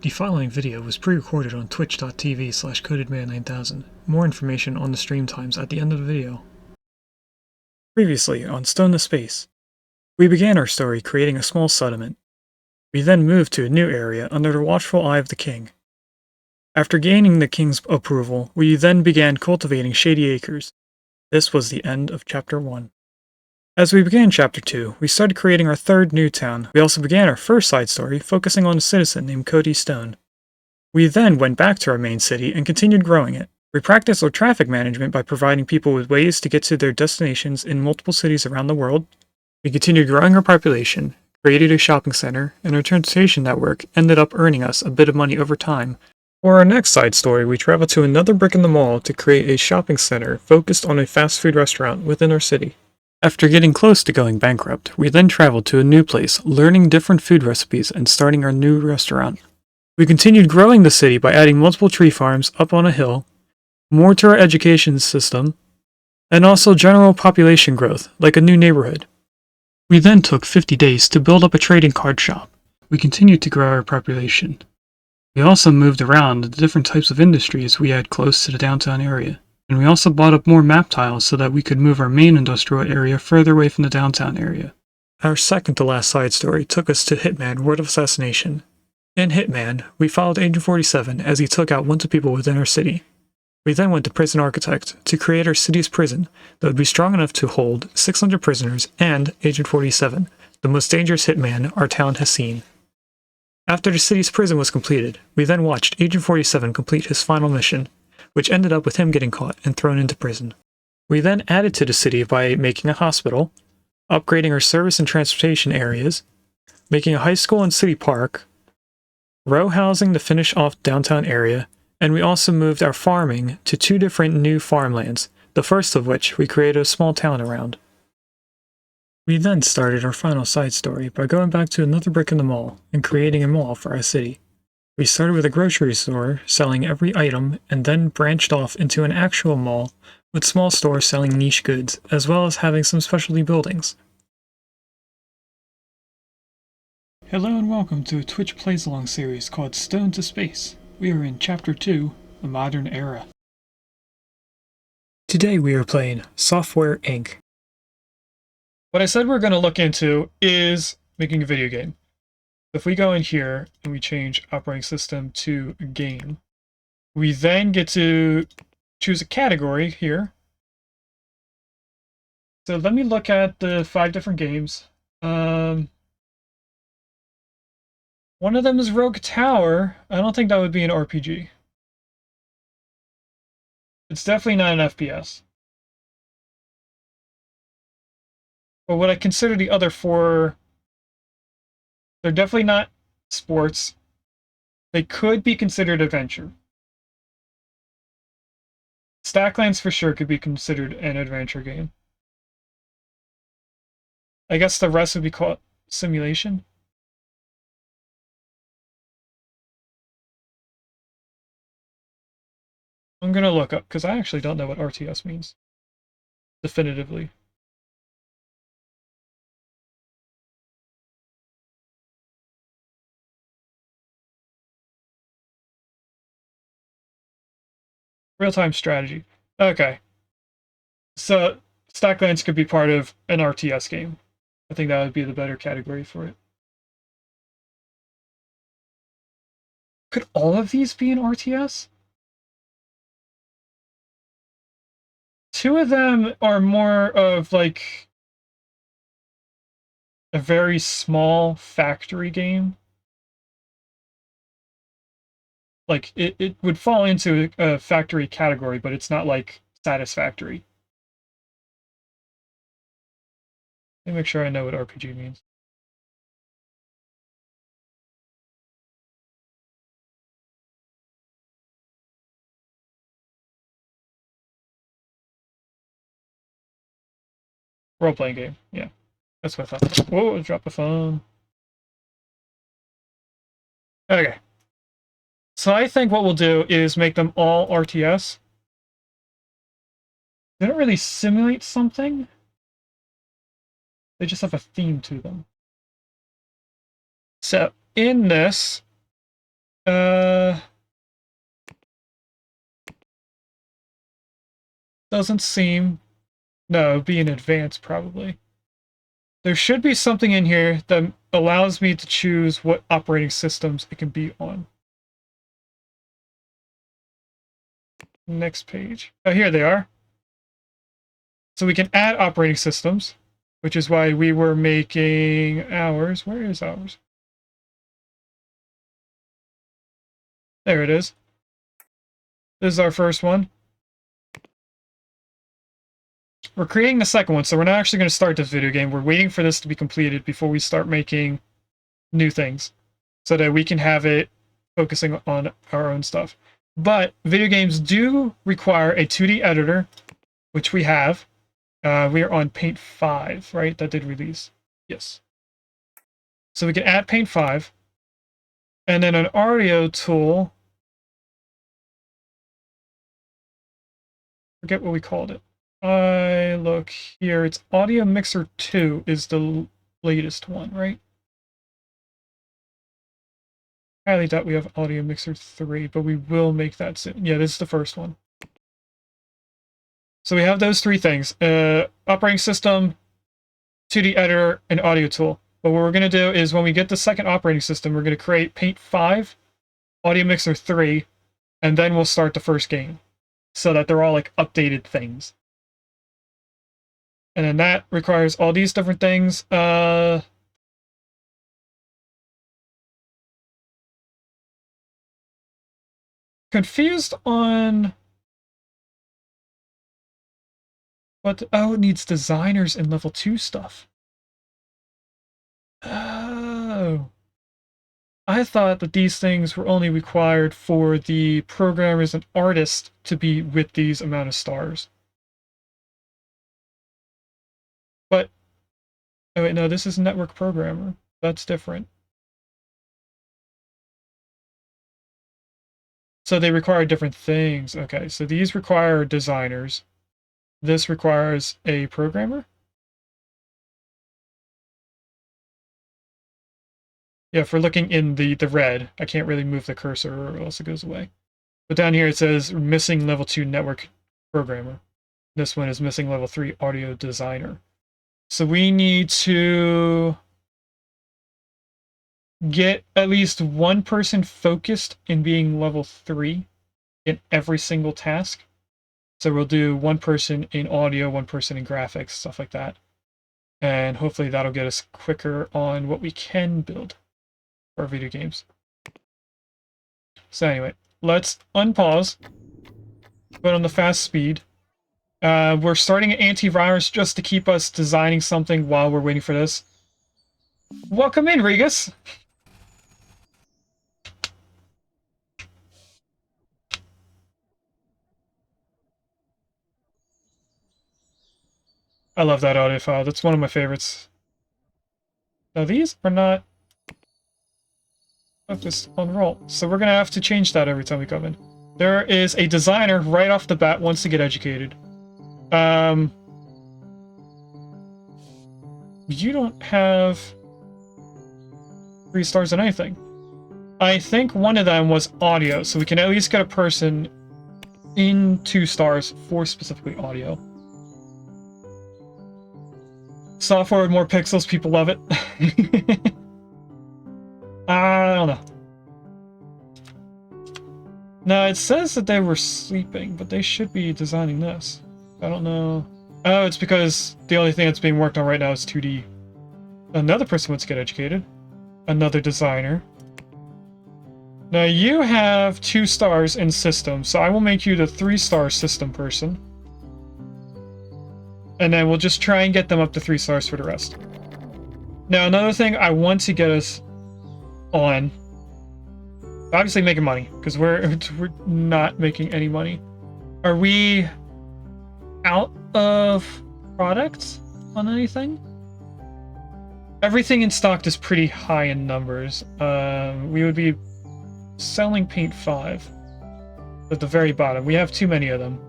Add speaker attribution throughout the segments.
Speaker 1: The following video was pre-recorded on twitch.tv/codedman9000. More information on the stream times at the end of the video. Previously on Stone to Space, we began our story creating a small settlement. We then moved to a new area under the watchful eye of the king. After gaining the king's approval, we then began cultivating Shady Acres. This was the end of Chapter 1. As we began Chapter 2, we started creating our third new town. We also began our first side story, focusing on a citizen named Cody Stone. We then went back to our main city and continued growing it. We practiced our traffic management by providing people with ways to get to their destinations in multiple cities around the world. We continued growing our population, created a shopping center, and our transportation network ended up earning us a bit of money over time. For our next side story, we traveled to another brick in the mall to create a shopping center focused on a fast food restaurant within our city. After getting close to going bankrupt, we then traveled to a new place, learning different food recipes and starting our new restaurant. We continued growing the city by adding multiple tree farms up on a hill, more to our education system, and also general population growth, like a new neighborhood. We then took 50 days to build up a trading card shop. We continued to grow our population. We also moved around the different types of industries we had close to the downtown area. And we also bought up more map tiles so that we could move our main industrial area further away from the downtown area. Our second to last side story took us to Hitman: Word of Assassination. In Hitman, we followed Agent 47 as he took out wanted people within our city. We then went to Prison Architect to create our city's prison that would be strong enough to hold 600 prisoners and Agent 47, the most dangerous hitman our town has seen. After the city's prison was completed, we then watched Agent 47 complete his final mission, which ended up with him getting caught and thrown into prison. We then added to the city by making a hospital, upgrading our service and transportation areas, making a high school and city park, row housing to finish off downtown area, and we also moved our farming to 2 different new farmlands, the first of which we created a small town around. We then started our final side story by going back to another brick in the mall and creating a mall for our city. We started with a grocery store selling every item and then branched off into an actual mall with small stores selling niche goods, as well as having some specialty buildings. Hello and welcome to a Twitch Plays Along series called Stone to Space. We are in Chapter 2, The Modern Era. Today we are playing Software Inc. What I said we're going to look into is making a video game. If we go in here and we change operating system to game, we then get to choose a category here. So let me look at the 5 different games. One of them is Rogue Tower. I don't think that would be an RPG. It's definitely not an FPS. But what I consider the other 4... they're definitely not sports. They could be considered adventure. Stacklands for sure could be considered an adventure game. I guess the rest would be called simulation. I'm going to look up, because I actually don't know what RTS means. Definitively. Real-time strategy. Okay. So, Stacklands could be part of an RTS game. I think that would be the better category for it. Could all of these be an RTS? 2 of them are more of like a very small factory game. Like, it would fall into a factory category, but it's not, like, satisfactory. Let me make sure I know what RPG means. Role-playing game, yeah. That's what I thought. Whoa, drop the phone. Okay. So I think what we'll do is make them all RTS. They don't really simulate something. They just have a theme to them. So in this, doesn't seem... No, it would be in advance, probably. There should be something in here that allows me to choose what operating systems it can be on. Next page. Oh, here they are. So we can add operating systems, which is why we were making ours. Where is ours? There it is. This is our first one. We're creating the second one, so we're not actually going to start this video game. We're waiting for this to be completed before we start making new things, so that we can have it focusing on our own stuff. But video games do require a 2D editor, which we have. We are on Paint 5, right? That did release. Yes. So we can add Paint 5. And then an audio tool. Forget what we called it. I look here. It's Audio Mixer 2 is the latest one, right? I highly doubt we have Audio Mixer 3, but we will make that soon. Yeah, this is the first one. So we have those three things. Operating system, 2D editor, and audio tool. But what we're going to do is when we get the second operating system, we're going to create Paint 5, Audio Mixer 3, and then we'll start the first game. So that they're all like updated things. And then that requires all these different things. Confused on... But, oh, it needs designers and level 2 stuff. Oh. I thought that these things were only required for the programmers and artists to be with these amount of stars. But, oh wait, no, this is network programmer. That's different. So they require different things. Okay, so these require designers. This requires a programmer? Yeah, if we're looking in the red, I can't really move the cursor or else it goes away. But down here it says missing level 2 network programmer. This one is missing level 3 audio designer. So we need to get at least one person focused in being level 3 in every single task. So we'll do one person in audio, one person in graphics, stuff like that. And hopefully that'll get us quicker on what we can build for our video games. So anyway, let's unpause. Put on the fast speed. We're starting an antivirus just to keep us designing something while we're waiting for this. Welcome in, Regus! I love that audio file. That's one of my favorites. Now these are not focused on roll, so we're gonna have to change that every time we come in. There is a designer right off the bat wants to get educated. You don't have 3 stars in anything. I think one of them was audio, so we can at least get a person in 2 stars for specifically audio. Software with more pixels, people love it. I don't know. Now, it says that they were sleeping, but they should be designing this. I don't know. Oh, it's because the only thing that's being worked on right now is 2D. Another person wants to get educated. Another designer. Now, you have 2 stars in system, so I will make you the 3-star system person. And then we'll just try and get them up to 3 stars for the rest. Now, another thing I want to get us on, obviously making money, because we're not making any money. Are we out of products on anything? Everything in stock is pretty high in numbers. We would be selling Paint 5 at the very bottom. We have too many of them.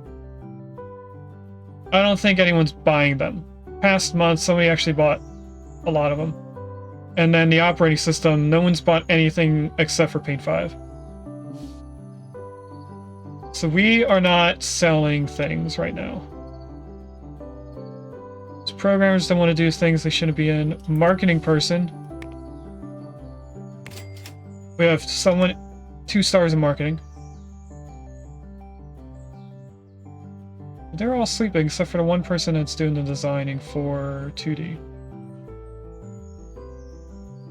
Speaker 1: I don't think anyone's buying them. Past month, somebody actually bought a lot of them. And then the operating system, no one's bought anything except for Paint 5. So we are not selling things right now. programmers don't want to do things they shouldn't be in. Marketing person. We have someone 2 stars in marketing. They're all sleeping except for the one person that's doing the designing for 2D.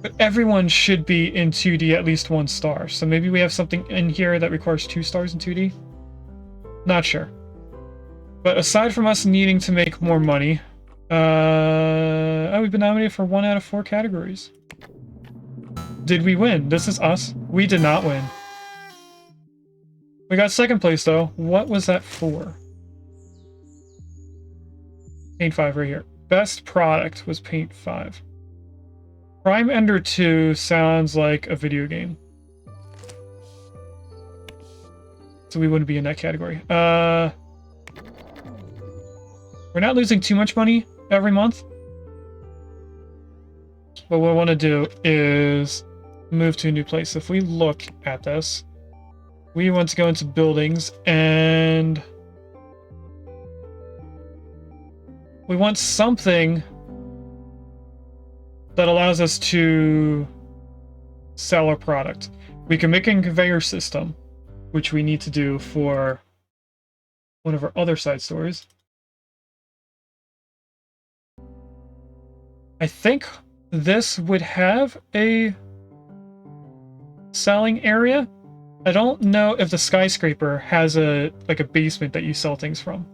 Speaker 1: But everyone should be in 2D at least 1 star. So maybe we have something in here that requires 2 stars in 2D? Not sure. But aside from us needing to make more money, we've been nominated for 1 out of 4 categories. Did we win? This is us. We did not win. We got 2nd place though. What was that for? Paint 5 right here. Best product was Paint 5. Prime Ender 2 sounds like a video game. So we wouldn't be in that category. We're not losing too much money every month. But what I want to do is move to a new place. If we look at this, we want to go into buildings and we want something that allows us to sell our product. We can make a conveyor system, which we need to do for one of our other side stores. I think this would have a selling area. I don't know if the skyscraper has a basement that you sell things from.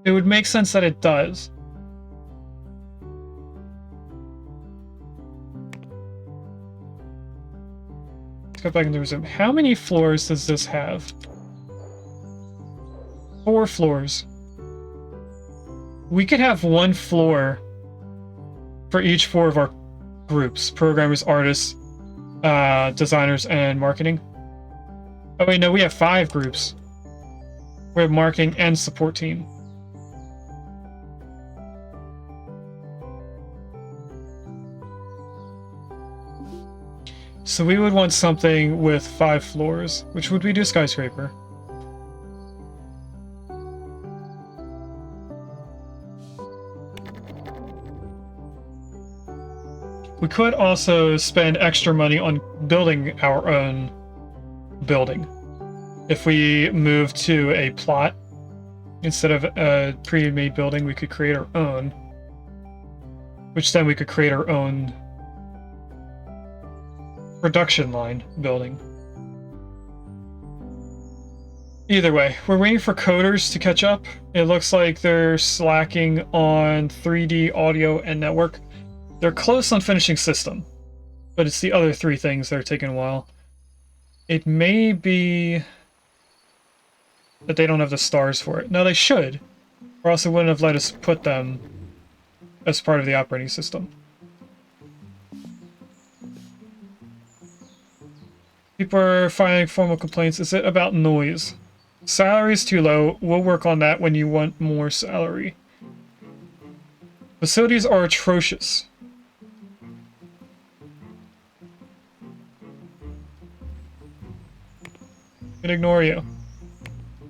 Speaker 1: It would make sense that it does. Let's go back into resume. How many floors does this have? 4 floors. We could have 1 floor for each 4 of our groups. Programmers, artists, designers, and marketing. Oh wait, no, we have 5 groups. We have marketing and support team. So we would want something with 5 floors, which would we do skyscraper? We could also spend extra money on building our own building. If we move to a plot, instead of a pre-made building, we could create our own. Which then we could create our own production line building. Either way, we're waiting for coders to catch up. It looks like they're slacking on 3D audio and network. They're close on finishing system, but it's the other 3 things that are taking a while. It may be that they don't have the stars for it. No, they should, or else it wouldn't have let us put them as part of the operating system. People are filing formal complaints. Is it about noise? Salary is too low. We'll work on that when you want more salary. Facilities are atrocious. Can ignore you.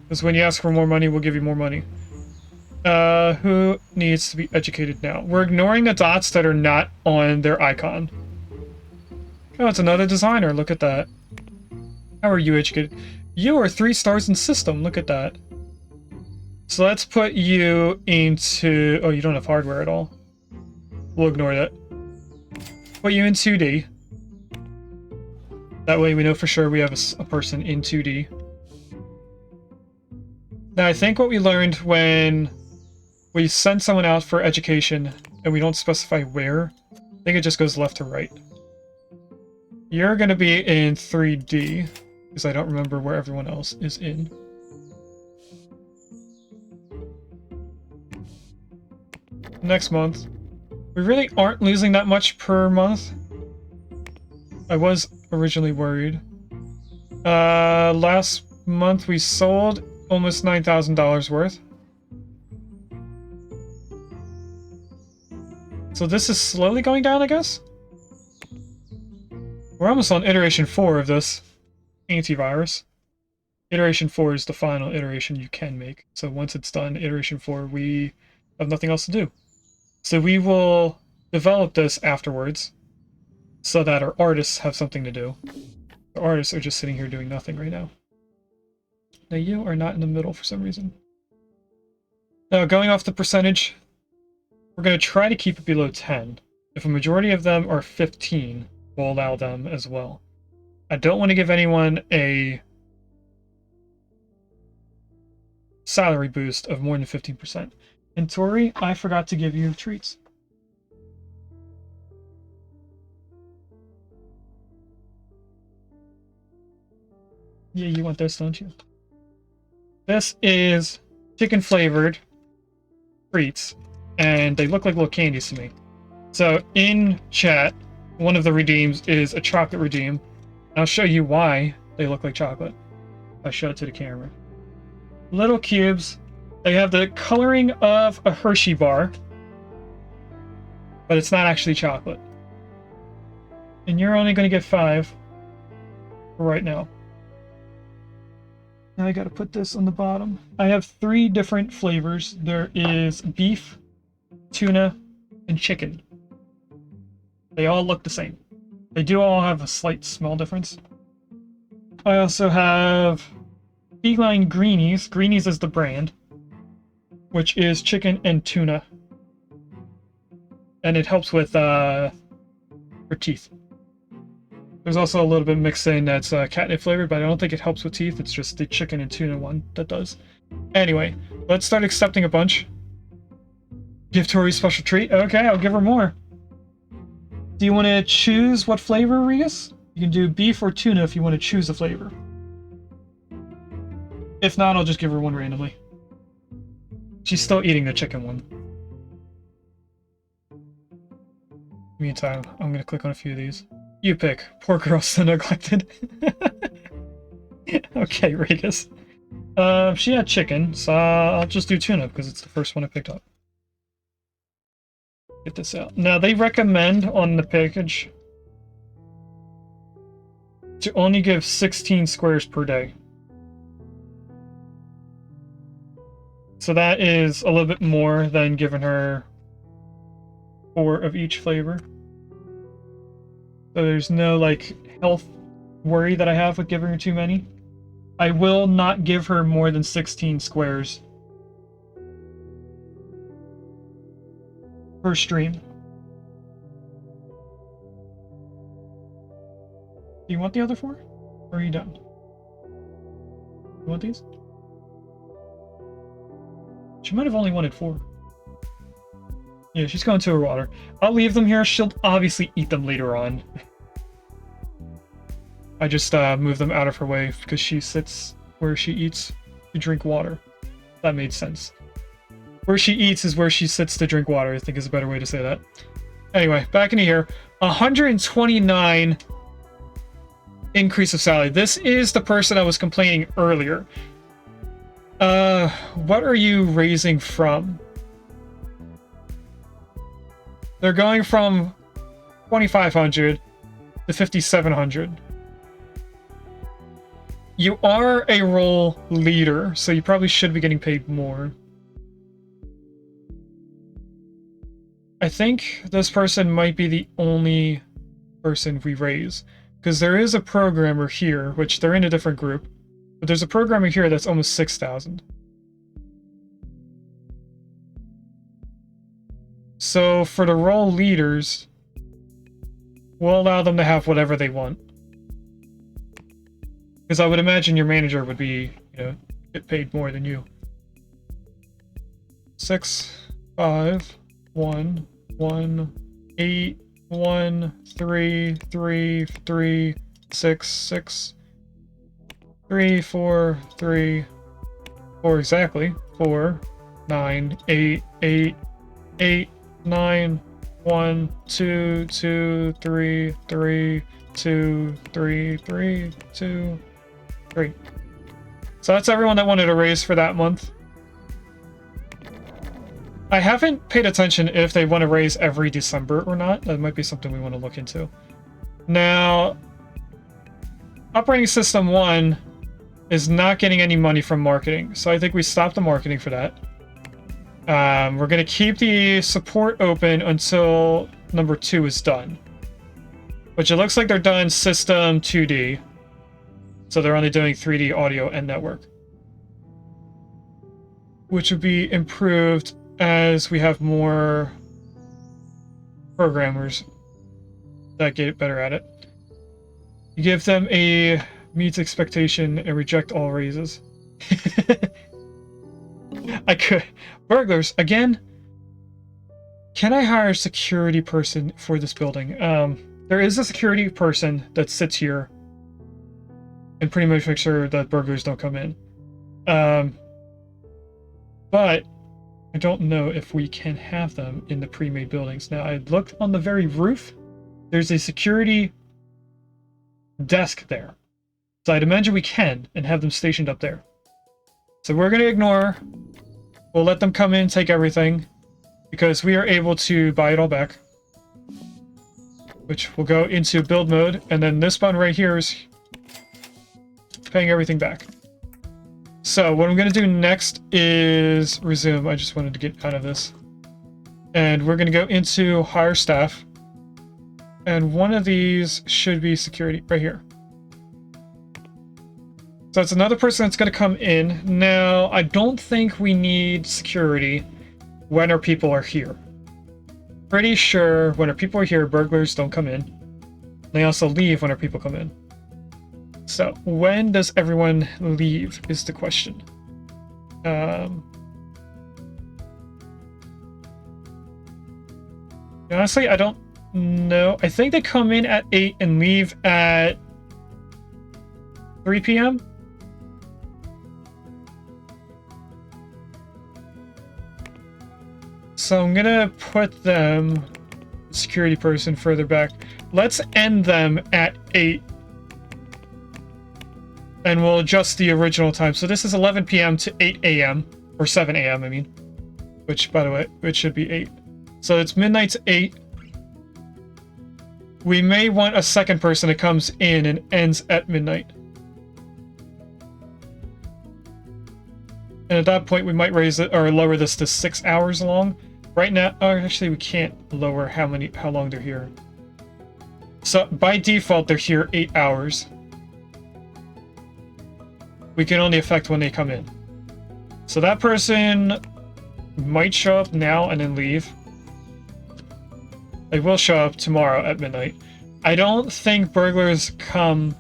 Speaker 1: Because when you ask for more money, we'll give you more money. Who needs to be educated now? We're ignoring the dots that are not on their icon. Oh, it's another designer. Look at that. How are you educated? You are 3 stars in system. Look at that. So let's put you into... Oh, you don't have hardware at all. We'll ignore that. Put you in 2D. That way we know for sure we have a person in 2D. Now, I think what we learned when we send someone out for education and we don't specify where, I think it just goes left to right. You're going to be in 3D, because I don't remember where everyone else is in. Next month. We really aren't losing that much per month. I was originally worried. Last month we sold almost $9,000 worth. So this is slowly going down, I guess? We're almost on iteration 4 of this antivirus. Iteration 4 is the final iteration you can make. So once it's done, iteration 4, we have nothing else to do. So we will develop this afterwards so that our artists have something to do. The artists are just sitting here doing nothing right now. Now you are not in the middle for some reason. Now going off the percentage, we're going to try to keep it below 10. If a majority of them are 15, we'll allow them as well. I don't want to give anyone a salary boost of more than 15%. And Tori, I forgot to give you treats. Yeah, you want this, don't you? This is chicken flavored treats, and they look like little candies to me. So in chat, one of the redeems is a chocolate redeem. I'll show you why they look like chocolate. I'll show it to the camera. Little cubes. They have the coloring of a Hershey bar, but it's not actually chocolate. And you're only going to get 5 for right now. Now I got to put this on the bottom. I have 3 different flavors. There is beef, tuna, and chicken. They all look the same. They do all have a slight smell difference. I also have Feline Greenies. Greenies is the brand, which is chicken and tuna. And it helps with for teeth. There's also a little bit mixed in that's catnip flavored, but I don't think it helps with teeth. It's just the chicken and tuna one that does. Anyway, let's start accepting a bunch. Give Tori a special treat. Okay, I'll give her more. Do you want to choose what flavor, Regus? You can do beef or tuna if you want to choose a flavor. If not, I'll just give her one randomly. She's still eating the chicken one. Meantime, I'm going to click on a few of these. You pick. Poor girl, so neglected. Okay, Regus. She had chicken, so I'll just do tuna because it's the first one I picked up. Get this out. Now, they recommend on the package to only give 16 squares per day. So that is a little bit more than giving her 4 of each flavor. So there's no, like, health worry that I have with giving her too many. I will not give her more than 16 squares per stream. Do you want the other 4? Or are you done? You want these? She might have only wanted 4. Yeah, she's going to her water. I'll leave them here. She'll obviously eat them later on. I just move them out of her way because she sits where she eats to drink water. That made sense. Where she eats is where she sits to drink water, I think is a better way to say that. Anyway, back into here. 129 increase of salary. This is the person I was complaining earlier. What are you raising from? They're going from 2,500 to 5,700. You are a role leader, so you probably should be getting paid more. I think this person might be the only person we raise, because there is a programmer here, which they're in a different group, but there's a programmer here that's almost 6,000. So for the role leaders, we'll allow them to have whatever they want. Because I would imagine your manager would be, get paid more than you. 6, 5, 1, 1, 8, 1, 3, 3, 3, 6, 6, 3, 4, 3, 4 exactly. 4, 9, 8, 8, 8, 9, 1, 2, 2, 3, 3, 2, 3, 3, 2, 3. So that's everyone that wanted a raise for that month. I haven't paid attention if they want to raise every December or not. That might be something we want to look into. Now, operating system 1, is not getting any money from marketing. So I think we stop the marketing for that. We're going to keep the support open until number 2 is done. Which it looks like they're done system 2D. So they're only doing 3D audio and network. Which would be improved as we have more programmers that get better at it. You give them a meets expectation and reject all raises. I could. Burglars, again. Can I hire a security person for this building? There is a security person that sits here and pretty much makes sure that burglars don't come in. But I don't know if we can have them in the pre-made buildings. Now, I looked on the very roof. There's a security desk there. So I'd imagine we can and have them stationed up there. So we're going to ignore. We'll let them come in, take everything, because we are able to buy it all back. Which will go into build mode, and then this button right here is paying everything back. So what I'm going to do next is resume. I just wanted to get out of this. And we're going to go into hire staff. And one of these should be security right here. So it's another person that's going to come in. Now, I don't think we need security when our people are here. Pretty sure when our people are here, burglars don't come in. They also leave when our people come in. So, when does everyone leave is the question. Honestly, I don't know. I think they come in at 8 and leave at 3 p.m. So I'm gonna put them, security person, further back. Let's end them at 8. And we'll adjust the original time. So this is 11 p.m. to 8 a.m. Or 7 a.m. I mean. Which, by the way, it should be 8. So it's midnight to 8. We may want a second person that comes in and ends at midnight. And at that point, we might raise it or lower this to 6 hours long. Right now, actually, we can't lower how long they're here. So by default, they're here 8 hours. We can only affect when they come in. So that person might show up now and then leave. They will show up tomorrow at midnight. I don't think burglars come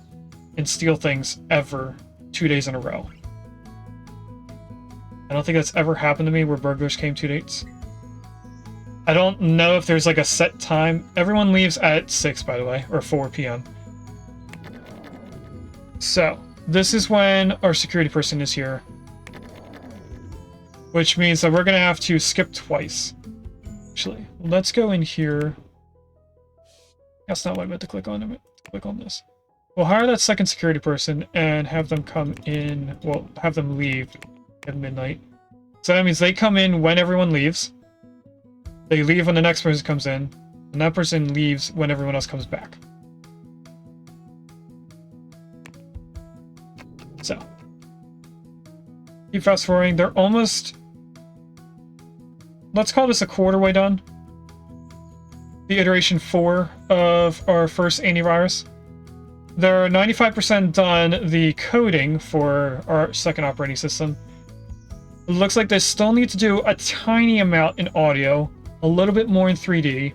Speaker 1: and steal things ever 2 days in a row. I don't think that's ever happened to me where burglars came 2 days. I don't know if there's like a set time. Everyone leaves at 6, by the way, or 4 p.m. So, this is when our security person is here. Which means that we're going to have to skip twice. Actually, let's go in here. That's not what I meant to click on. I meant to click on this. We'll hire that second security person and have them come in. Well, have them leave at midnight. So that means they come in when everyone leaves. They leave when the next person comes in. And that person leaves when everyone else comes back. So. Keep fast forwarding. They're almost... Let's call this a quarter way done. The iteration 4 of our first antivirus. They're 95% done the coding for our second operating system. It looks like they still need to do a tiny amount in audio, a little bit more in 3D,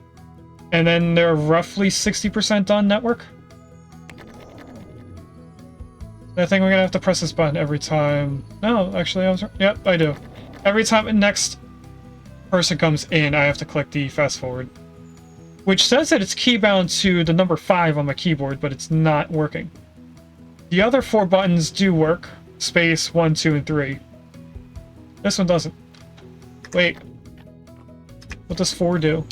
Speaker 1: and then they're roughly 60% done network. I think we're gonna have to press this button every time. No, actually, I was. Yep, I do. Every time the next person comes in, I have to click the fast forward, which says that it's keybound to the number 5 on my keyboard, but it's not working. The other 4 buttons do work: space, 1, 2, and 3. This one doesn't. Wait. What does 4 do?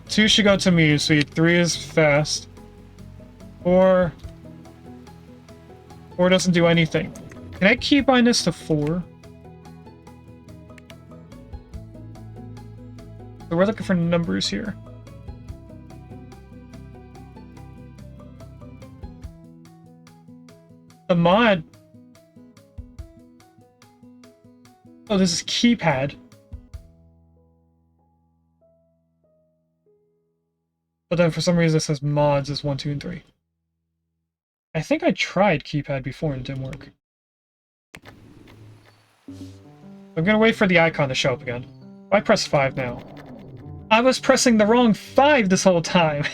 Speaker 1: 2 should go to medium speed. 3 is fast. 4 doesn't do anything. Can I keybind this to 4? So we're looking for numbers here. the mod... Oh, this is keypad. But then for some reason it says mods is 1, 2, and 3. I think I tried keypad before and it didn't work. I'm gonna wait for the icon to show up again. Why press 5 now? I was pressing the wrong 5 this whole time.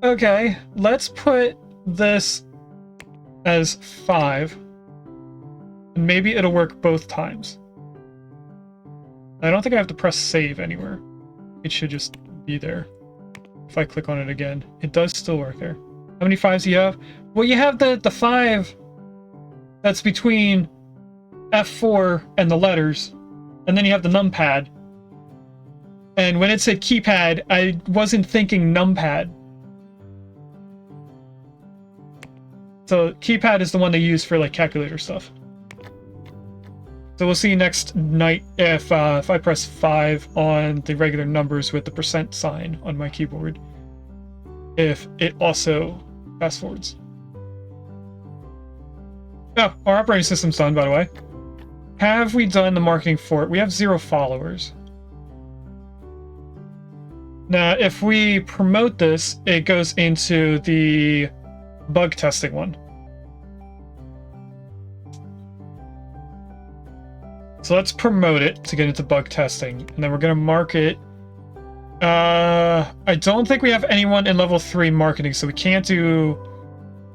Speaker 1: Okay, let's put this as 5. And maybe it'll work both times. I don't think I have to press save anywhere. It should just be there. If I click on it again, it does still work there. How many 5s do you have? Well, you have the 5 that's between F4 and the letters, and then you have the numpad. And when it said keypad, I wasn't thinking numpad. So keypad is the one they use for like calculator stuff. So we'll see next night if I press 5 on the regular numbers with the % sign on my keyboard, if it also fast forwards. Oh, our operating system's done, by the way. Have we done the marketing for it? We have 0 followers. Now, if we promote this, it goes into the bug testing one. So let's promote it to get into bug testing, and then we're going to mark it. I don't think we have anyone in level 3 marketing, so we can't do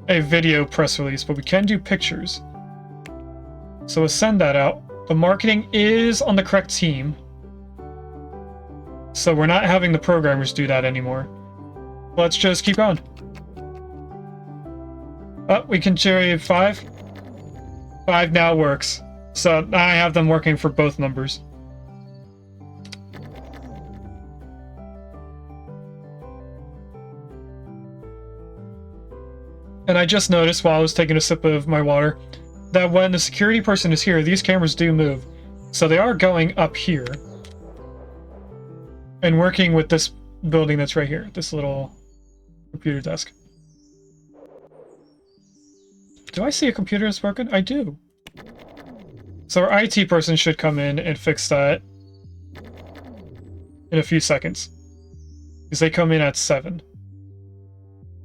Speaker 1: a video press release, but we can do pictures. So we'll send that out. The marketing is on the correct team, so we're not having the programmers do that anymore. Let's just keep going. Oh, we can cherry 5. 5 now works. So I have them working for both numbers. And I just noticed while I was taking a sip of my water that when the security person is here, these cameras do move. So they are going up here and working with this building that's right here, this little computer desk. Do I see a computer that's broken? I do. So our IT person should come in and fix that in a few seconds. Because they come in at 7.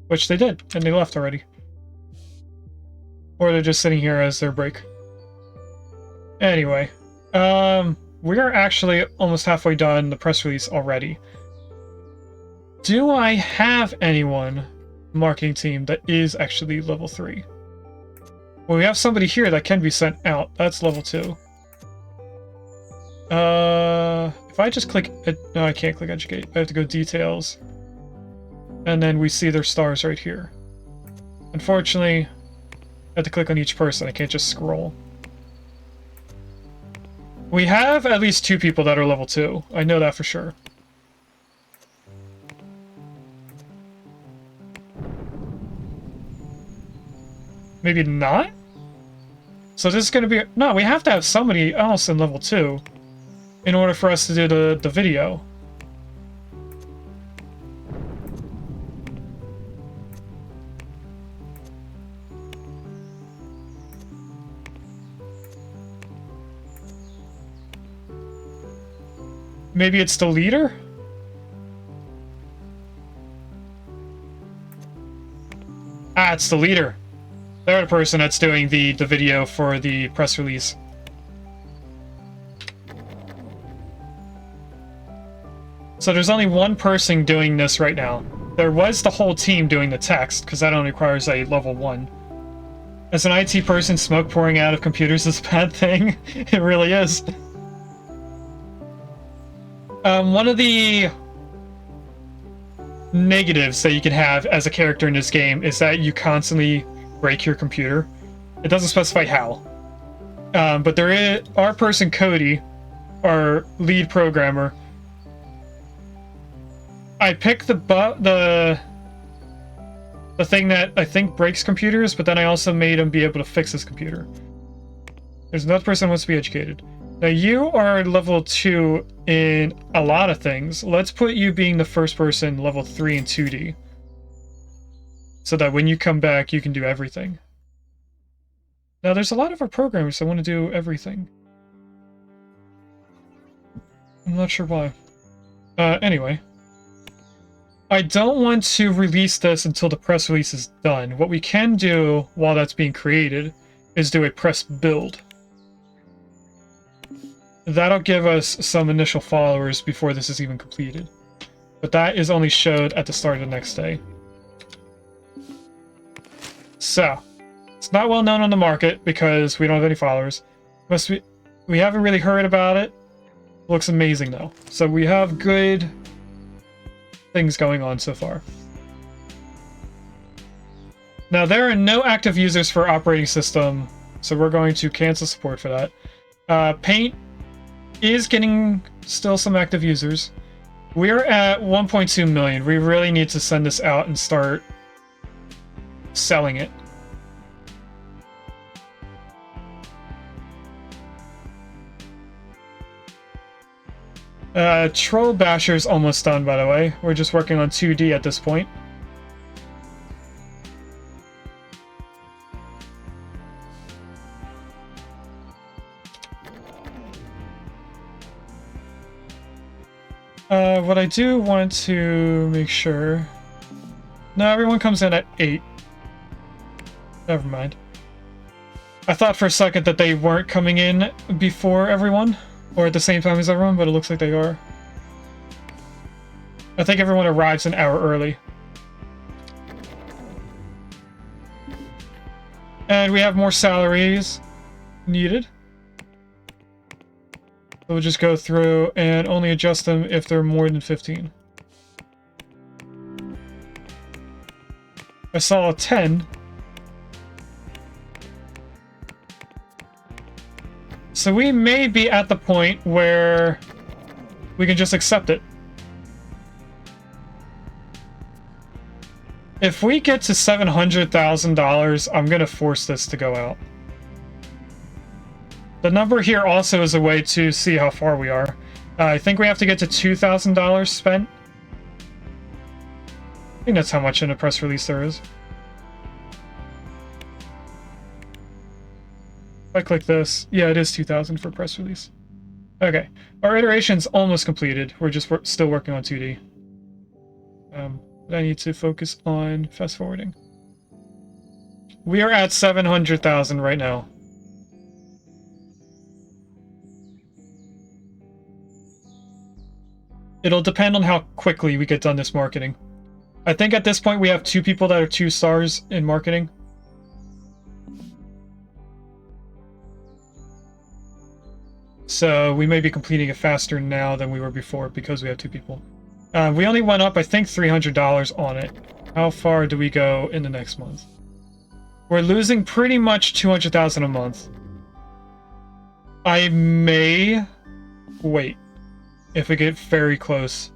Speaker 1: Which they did, and they left already. Or they're just sitting here as their break. Anyway, we are actually almost halfway done the press release already. Do I have anyone marketing team that is actually level 3? Well, we have somebody here that can be sent out. That's level 2. If I just click... No, I can't click educate. I have to go details. And then we see their stars right here. Unfortunately, I have to click on each person. I can't just scroll. We have at least 2 people that are level 2. I know that for sure. Maybe not? So this is going to be... No, we have to have somebody else in level 2 in order for us to do the video. Maybe it's the leader? Ah, it's the leader. They're the person that's doing the video for the press release. So there's only one person doing this right now. There was the whole team doing the text, because that only requires a level 1. As an IT person, smoke pouring out of computers is a bad thing. It really is. One of the negatives that you can have as a character in this game is that you constantly break your computer. It doesn't specify how. But there is our person Cody, our lead programmer. I picked the thing that I think breaks computers, but then I also made him be able to fix his computer. There's another person who wants to be educated. Now you are level 2 in a lot of things. Let's put you being the first person level 3 in 2D. so that when you come back, you can do everything. Now, there's a lot of our programmers that want to do everything. I'm not sure why. Anyway. I don't want to release this until the press release is done. What we can do while that's being created is do a press build. That'll give us some initial followers before this is even completed. But that is only showed at the start of the next day. So, it's not well known on the market because we don't have any followers. We haven't really heard about it. Looks amazing though. So we have good things going on so far. Now there are no active users for operating system, so we're going to cancel support for that. Paint is getting still some active users. We're at 1.2 million. We really need to send this out and start selling it. Troll Basher's almost done, by the way. We're just working on 2D at this point. What I do want to make sure... No, everyone comes in at 8. Never mind. I thought for a second that they weren't coming in before everyone. Or at the same time as everyone, but it looks like they are. I think everyone arrives an hour early. And we have more salaries needed. So we'll just go through and only adjust them if they're more than 15. I saw a 10. So we may be at the point where we can just accept it. If we get to $700,000, I'm going to force this to go out. The number here also is a way to see how far we are. I think we have to get to $2,000 spent. I think that's how much in a press release there is. If I click this, yeah, it is 2,000 for press release. Okay, our iteration's almost completed. We're just still working on 2D. But I need to focus on fast forwarding. We are at 700,000 right now. It'll depend on how quickly we get done this marketing. I think at this point we have 2 people that are 2 stars in marketing. So we may be completing it faster now than we were before because we have 2 people. We only went up, I think, $300 on it. How far do we go in the next month? We're losing pretty much $200,000 a month. I may wait if we get very close.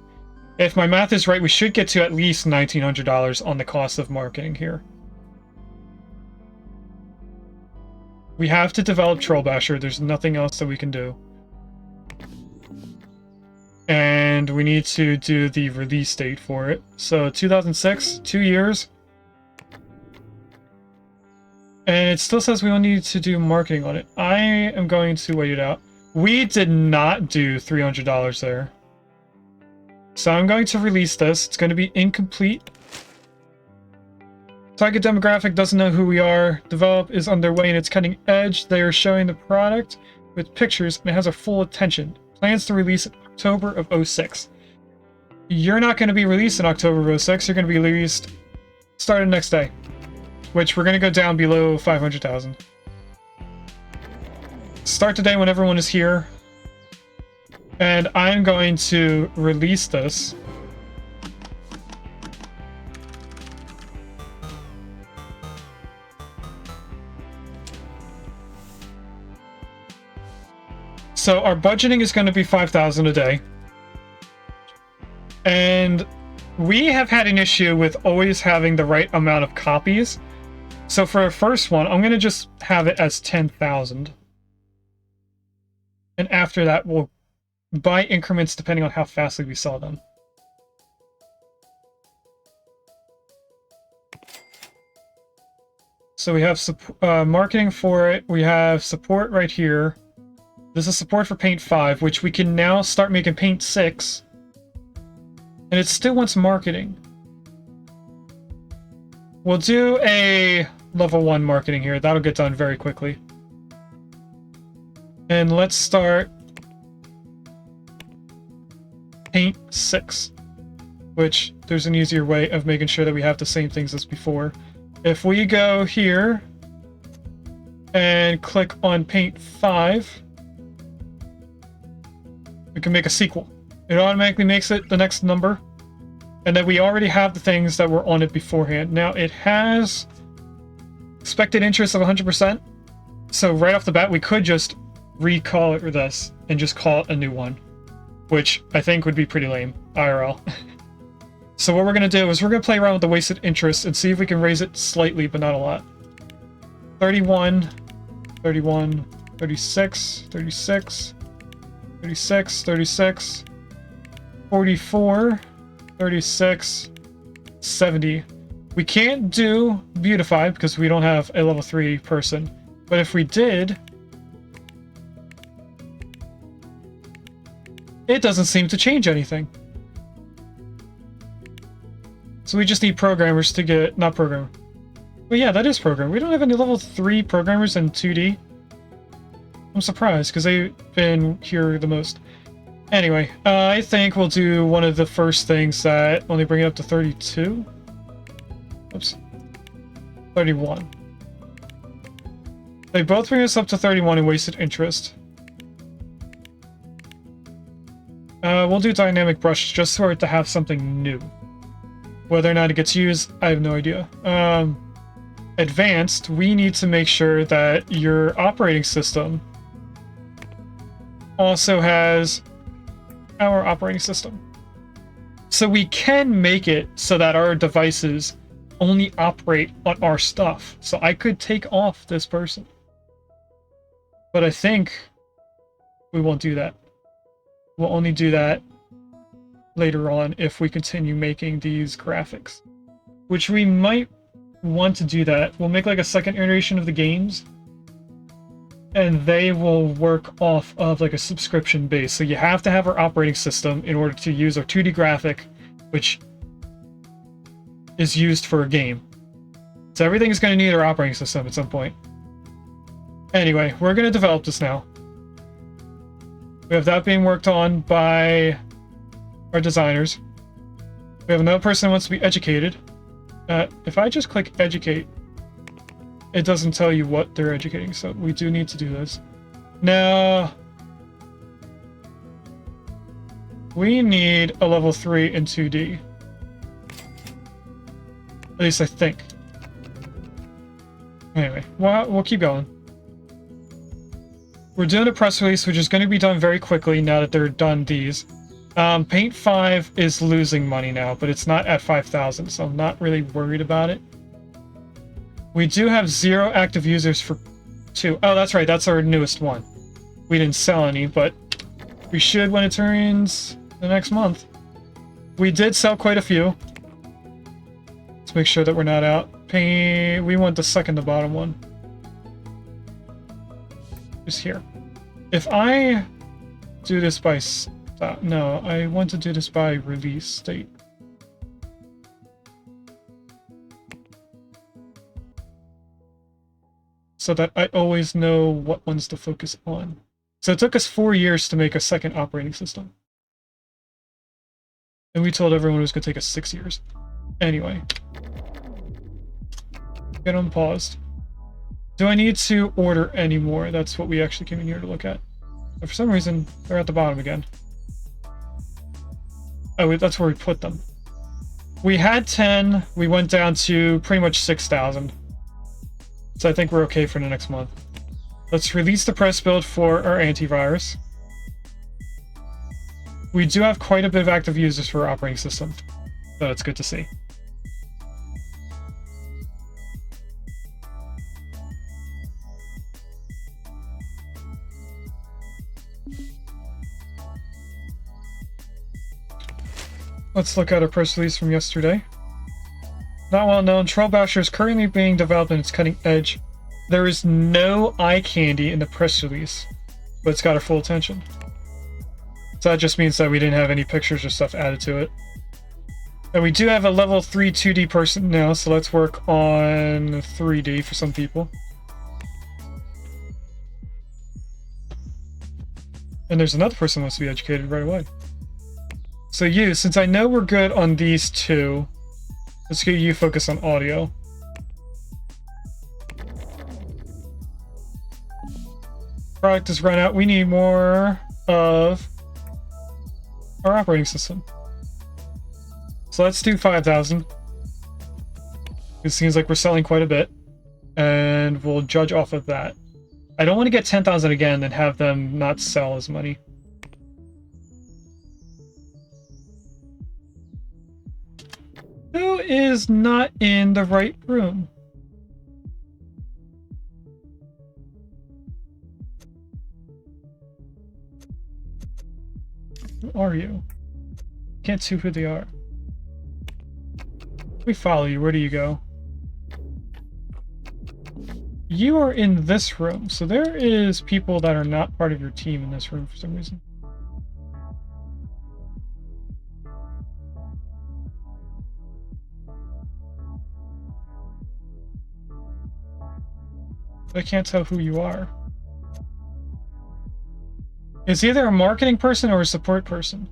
Speaker 1: If my math is right, we should get to at least $1,900 on the cost of marketing here. We have to develop Troll Basher. There's nothing else that we can do. And we need to do the release date for it. So 2006, 2 years. And it still says we only need to do marketing on it. I am going to wait it out. We did not do $300 there. So I'm going to release this. It's going to be incomplete. Target demographic doesn't know who we are. Develop is underway and it's cutting edge. They are showing the product with pictures and it has our full attention. Plans to release in October of 06. You're not going to be released in October of 06. You're going to be released starting next day. Which we're going to go down below 500,000. Start today when everyone is here. And I'm going to release this. So our budgeting is going to be 5,000 a day. And we have had an issue with always having the right amount of copies. So for our first one, I'm going to just have it as 10,000. And after that, we'll buy increments depending on how fastly we sell them. So we have marketing for it. We have support right here. This is support for Paint 5, which we can now start making Paint 6. And it still wants marketing. We'll do a level 1 marketing here. That'll get done very quickly. And let's start Paint 6, which there's an easier way of making sure that we have the same things as before. If we go here and click on Paint 5, we can make a sequel. It automatically makes it the next number, and then we already have the things that were on it beforehand. Now it has expected interest of 100%, so right off the bat we could just recall it with this and just call it a new one, which I think would be pretty lame, IRL. So what we're going to do is we're going to play around with the wasted interest and see if we can raise it slightly, but not a lot. 31, 31, 36, 36, 36, 36, 44, 36, 70. We can't do beautify because we don't have a level 3 person, but if we did, it doesn't seem to change anything. So we just need programmers to get, not programmer. Well, yeah, that is programmer. We don't have any level 3 programmers in 2D. I'm surprised because they've been here the most. Anyway, I think we'll do one of the first things that only bring it up to 32. Oops. 31. They both bring us up to 31 in wasted interest. We'll do dynamic brush just for it to have something new. Whether or not it gets used, I have no idea. Advanced, we need to make sure that your operating system also has our operating system. So we can make it so that our devices only operate on our stuff. So I could take off this person. But I think we won't do that. We'll only do that later on if we continue making these graphics. Which we might want to do that. We'll make like a second iteration of the games, and they will work off of like a subscription base. So you have to have our operating system in order to use our 2D graphic, which is used for a game. So everything is going to need our operating system at some point. Anyway, we're going to develop this now. We have that being worked on by our designers. We have another person who wants to be educated. If I just click educate, it doesn't tell you what they're educating, so we do need to do this. Now, we need a level 3 in 2D. At least I think. Anyway, we'll keep going. We're doing a press release, which is going to be done very quickly now that they're done these. Paint 5 is losing money now, but it's not at 5,000, so I'm not really worried about it. We do have 0 active users for 2. Oh, that's right, that's our newest one. We didn't sell any, but we should when it turns the next month. We did sell quite a few. Let's make sure that we're not out. We want the second to bottom one. Just here. If I do this by... no, I want to do this by release date. So that I always know what ones to focus on. So it took us 4 years to make a second operating system. And we told everyone it was going to take us 6 years. Anyway. Get them paused. Do I need to order any more? That's what we actually came in here to look at. But for some reason, they're at the bottom again. Oh, that's where we put them. We had 10. We went down to pretty much 6,000. So I think we're okay for the next month. Let's release the press build for our antivirus. We do have quite a bit of active users for our operating system, so that's good to see. Let's look at our press release from yesterday. Not well known. Troll Basher is currently being developed in its cutting edge. There is no eye candy in the press release, but it's got our full attention. So that just means that we didn't have any pictures or stuff added to it. And we do have a level 3 2D person now, so let's work on 3D for some people. And there's another person who wants to be educated right away. So you, since I know we're good on these two, let's get you focused on audio. Product has run out. We need more of our operating system. So let's do 5,000. It seems like we're selling quite a bit. And we'll judge off of that. I don't want to get 10,000 again and have them not sell as money. Who is not in the right room? Who are you? Can't see who they are. We follow you. Where do you go? You are in this room, so there is people that are not part of your team in this room for some reason. I can't tell who you are. It's either a marketing person or a support person.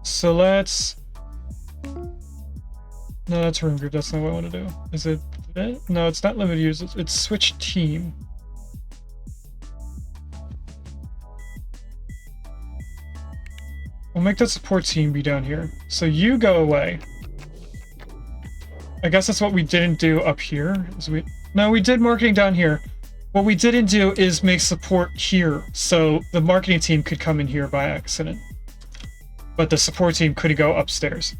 Speaker 1: So let's... No, that's room group. That's not what I want to do. Is it? No, it's not limited use. It's switch team. We'll make that support team be down here. So you go away. I guess that's what we didn't do up here. No, we did marketing down here. What we didn't do is make support here, so the marketing team could come in here by accident. But the support team could go upstairs.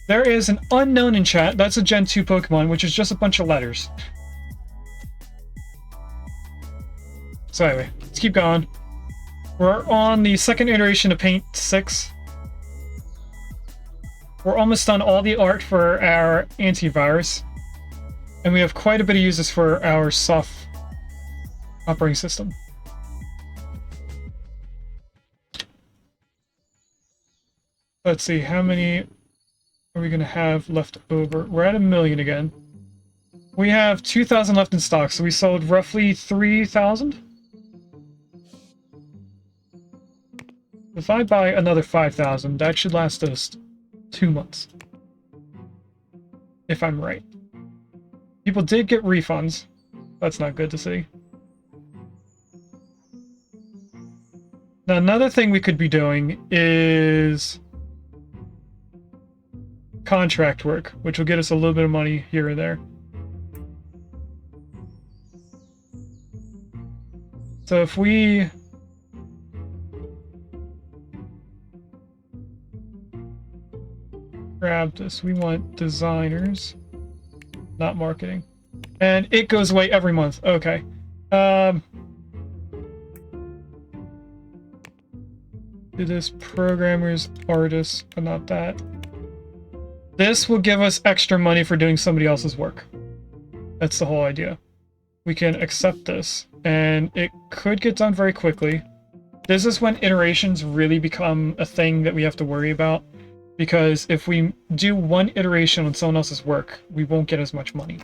Speaker 1: There is an unknown in chat. That's a Gen 2 Pokemon, which is just a bunch of letters. So anyway, let's keep going. We're on the second iteration of Paint 6. We're almost done all the art for our antivirus. And we have quite a bit of uses for our soft operating system. Let's see, how many are we going to have left over? We're at 1 million again. We have 2,000 left in stock, so we sold roughly 3,000. If I buy another 5,000, that should last us 2 months. If I'm right. People did get refunds. That's not good to see. Now, another thing we could be doing is contract work, which will get us a little bit of money here and there. So if we grab this, we want designers, not marketing. And it goes away every month. Okay. Do this programmers, artists, but not that. This will give us extra money for doing somebody else's work. That's the whole idea. We can accept this, and it could get done very quickly. This is when iterations really become a thing that we have to worry about, because if we do one iteration on someone else's work, we won't get as much money.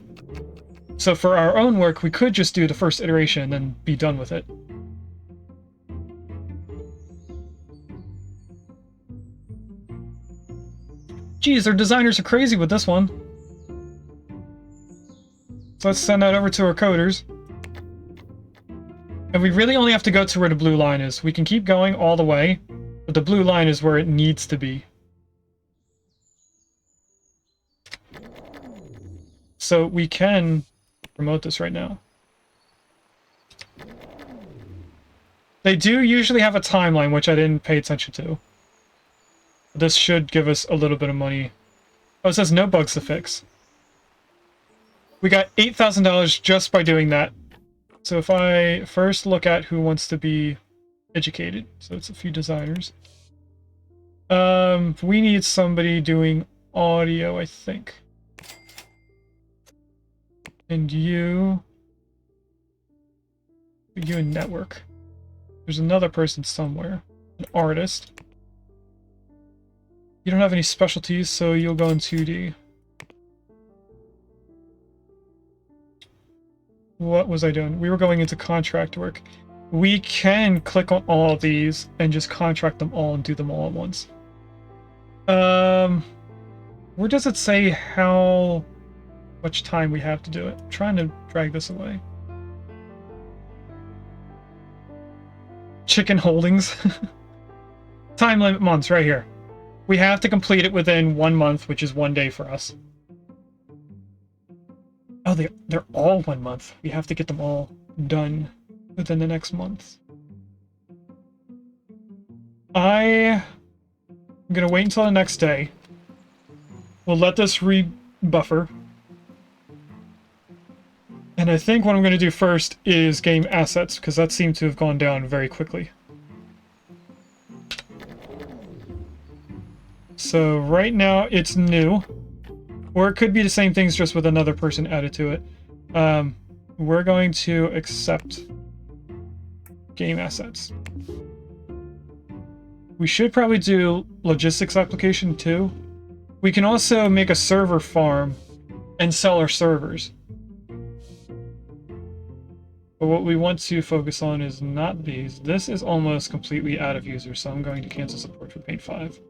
Speaker 1: So for our own work, we could just do the first iteration and then be done with it. Geez, their designers are crazy with this one. So let's send that over to our coders. And we really only have to go to where the blue line is. We can keep going all the way, but the blue line is where it needs to be. So we can promote this right now. They do usually have a timeline, which I didn't pay attention to. This should give us a little bit of money. Oh, it says no bugs to fix. We got $8,000 just by doing that. So if I first look at who wants to be educated, so it's a few designers. We need somebody doing audio, I think. And you in network. There's another person somewhere. An artist. You don't have any specialties, so you'll go in 2D. What was I doing? We were going into contract work. We can click on all of these and just contract them all and do them all at once. Where does it say how much time we have to do it? I'm trying to drag this away. Chicken holdings. Time limit months right here. We have to complete it within 1 month, which is 1 day for us. Oh, they're all 1 month. We have to get them all done within the next month. I'm gonna wait until the next day. We'll let this re-buffer. And I think what I'm gonna do first is game assets, because that seemed to have gone down very quickly. So right now it's new. Or it could be the same things just with another person added to it. We're going to accept game assets. We should probably do logistics application too. We can also make a server farm and sell our servers. But what we want to focus on is not these. This is almost completely out of user, so I'm going to cancel support for Paint 5.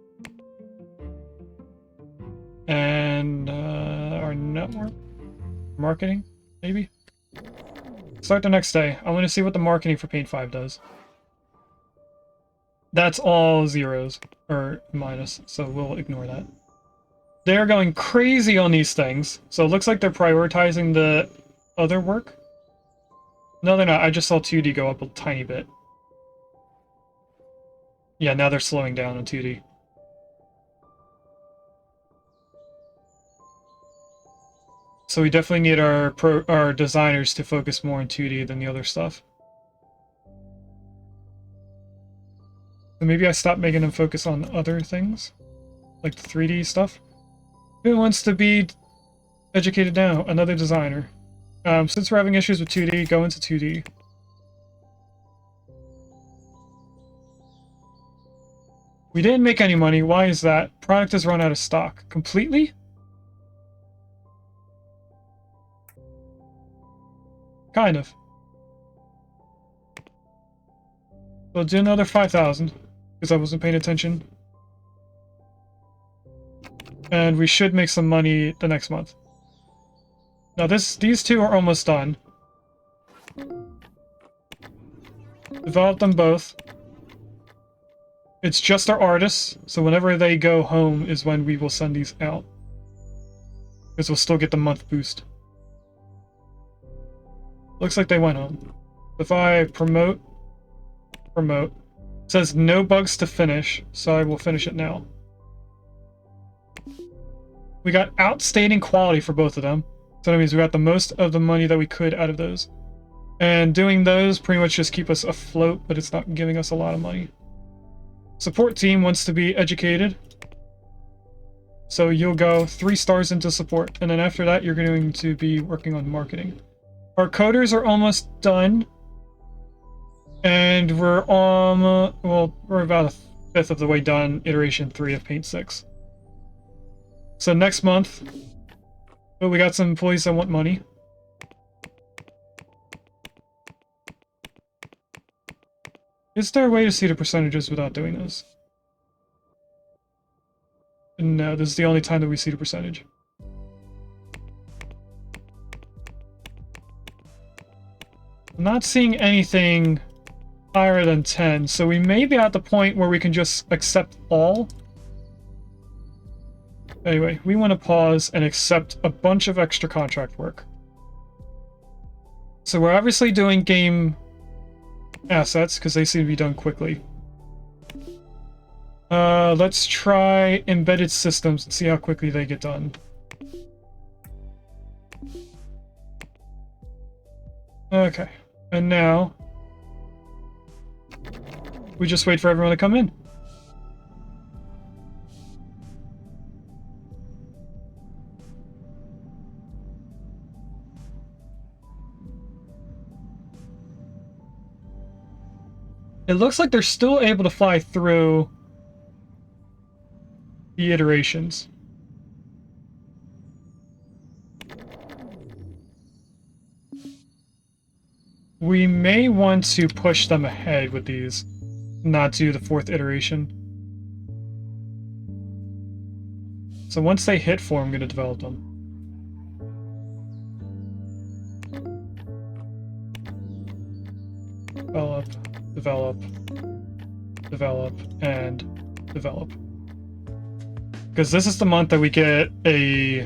Speaker 1: And our network marketing, maybe? Start the next day. I want to see what the marketing for Paint 5 does. That's all zeros, or minus, so we'll ignore that. They're going crazy on these things, so it looks like they're prioritizing the other work. No, they're not. I just saw 2D go up a tiny bit. Yeah, now they're slowing down on 2D. So we definitely need our designers to focus more on 2D than the other stuff. So maybe I stop making them focus on other things, like the 3D stuff. Who wants to be educated now? Another designer. Since we're having issues with 2D, go into 2D. We didn't make any money. Why is that? Product has run out of stock. Completely? Kind of. We'll do another 5,000, because I wasn't paying attention. And we should make some money the next month. Now these two are almost done. Develop them both. It's just our artists, so whenever they go home is when we will send these out. Because we'll still get the month boost. Looks like they went home. If I promote, it says no bugs to finish, so I will finish it now. We got outstanding quality for both of them. So that means we got the most of the money that we could out of those. And doing those pretty much just keep us afloat, but it's not giving us a lot of money. Support team wants to be educated. So you'll go 3 stars into support, and then after that you're going to be working on marketing. Our coders are almost done. And we're we're about 1/5 of the way done, iteration 3 of Paint 6. So next month, we got some employees that want money. Is there a way to see the percentages without doing this? No, this is the only time that we see the percentage. I'm not seeing anything higher than 10, so we may be at the point where we can just accept all. Anyway, we want to pause and accept a bunch of extra contract work. So we're obviously doing game assets, because they seem to be done quickly. Let's try embedded systems and see how quickly they get done. Okay, and now we just wait for everyone to come in. It looks like they're still able to fly through the iterations. We may want to push them ahead with these, not do the 4th iteration. So once they hit 4, I'm going to develop them. Develop, develop, develop, and develop. Because this is the month that we get a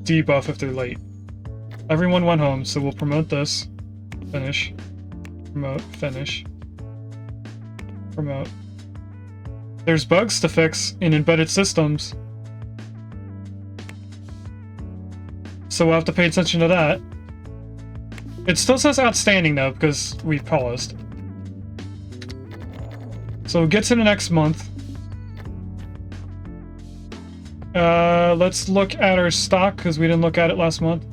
Speaker 1: debuff if they're late. Everyone went home, so we'll promote this. Finish. Promote, finish. Promote. There's bugs to fix in embedded systems, so we'll have to pay attention to that. It still says outstanding though, because we paused. So we'll get to the next month. Let's look at our stock, because we didn't look at it last month.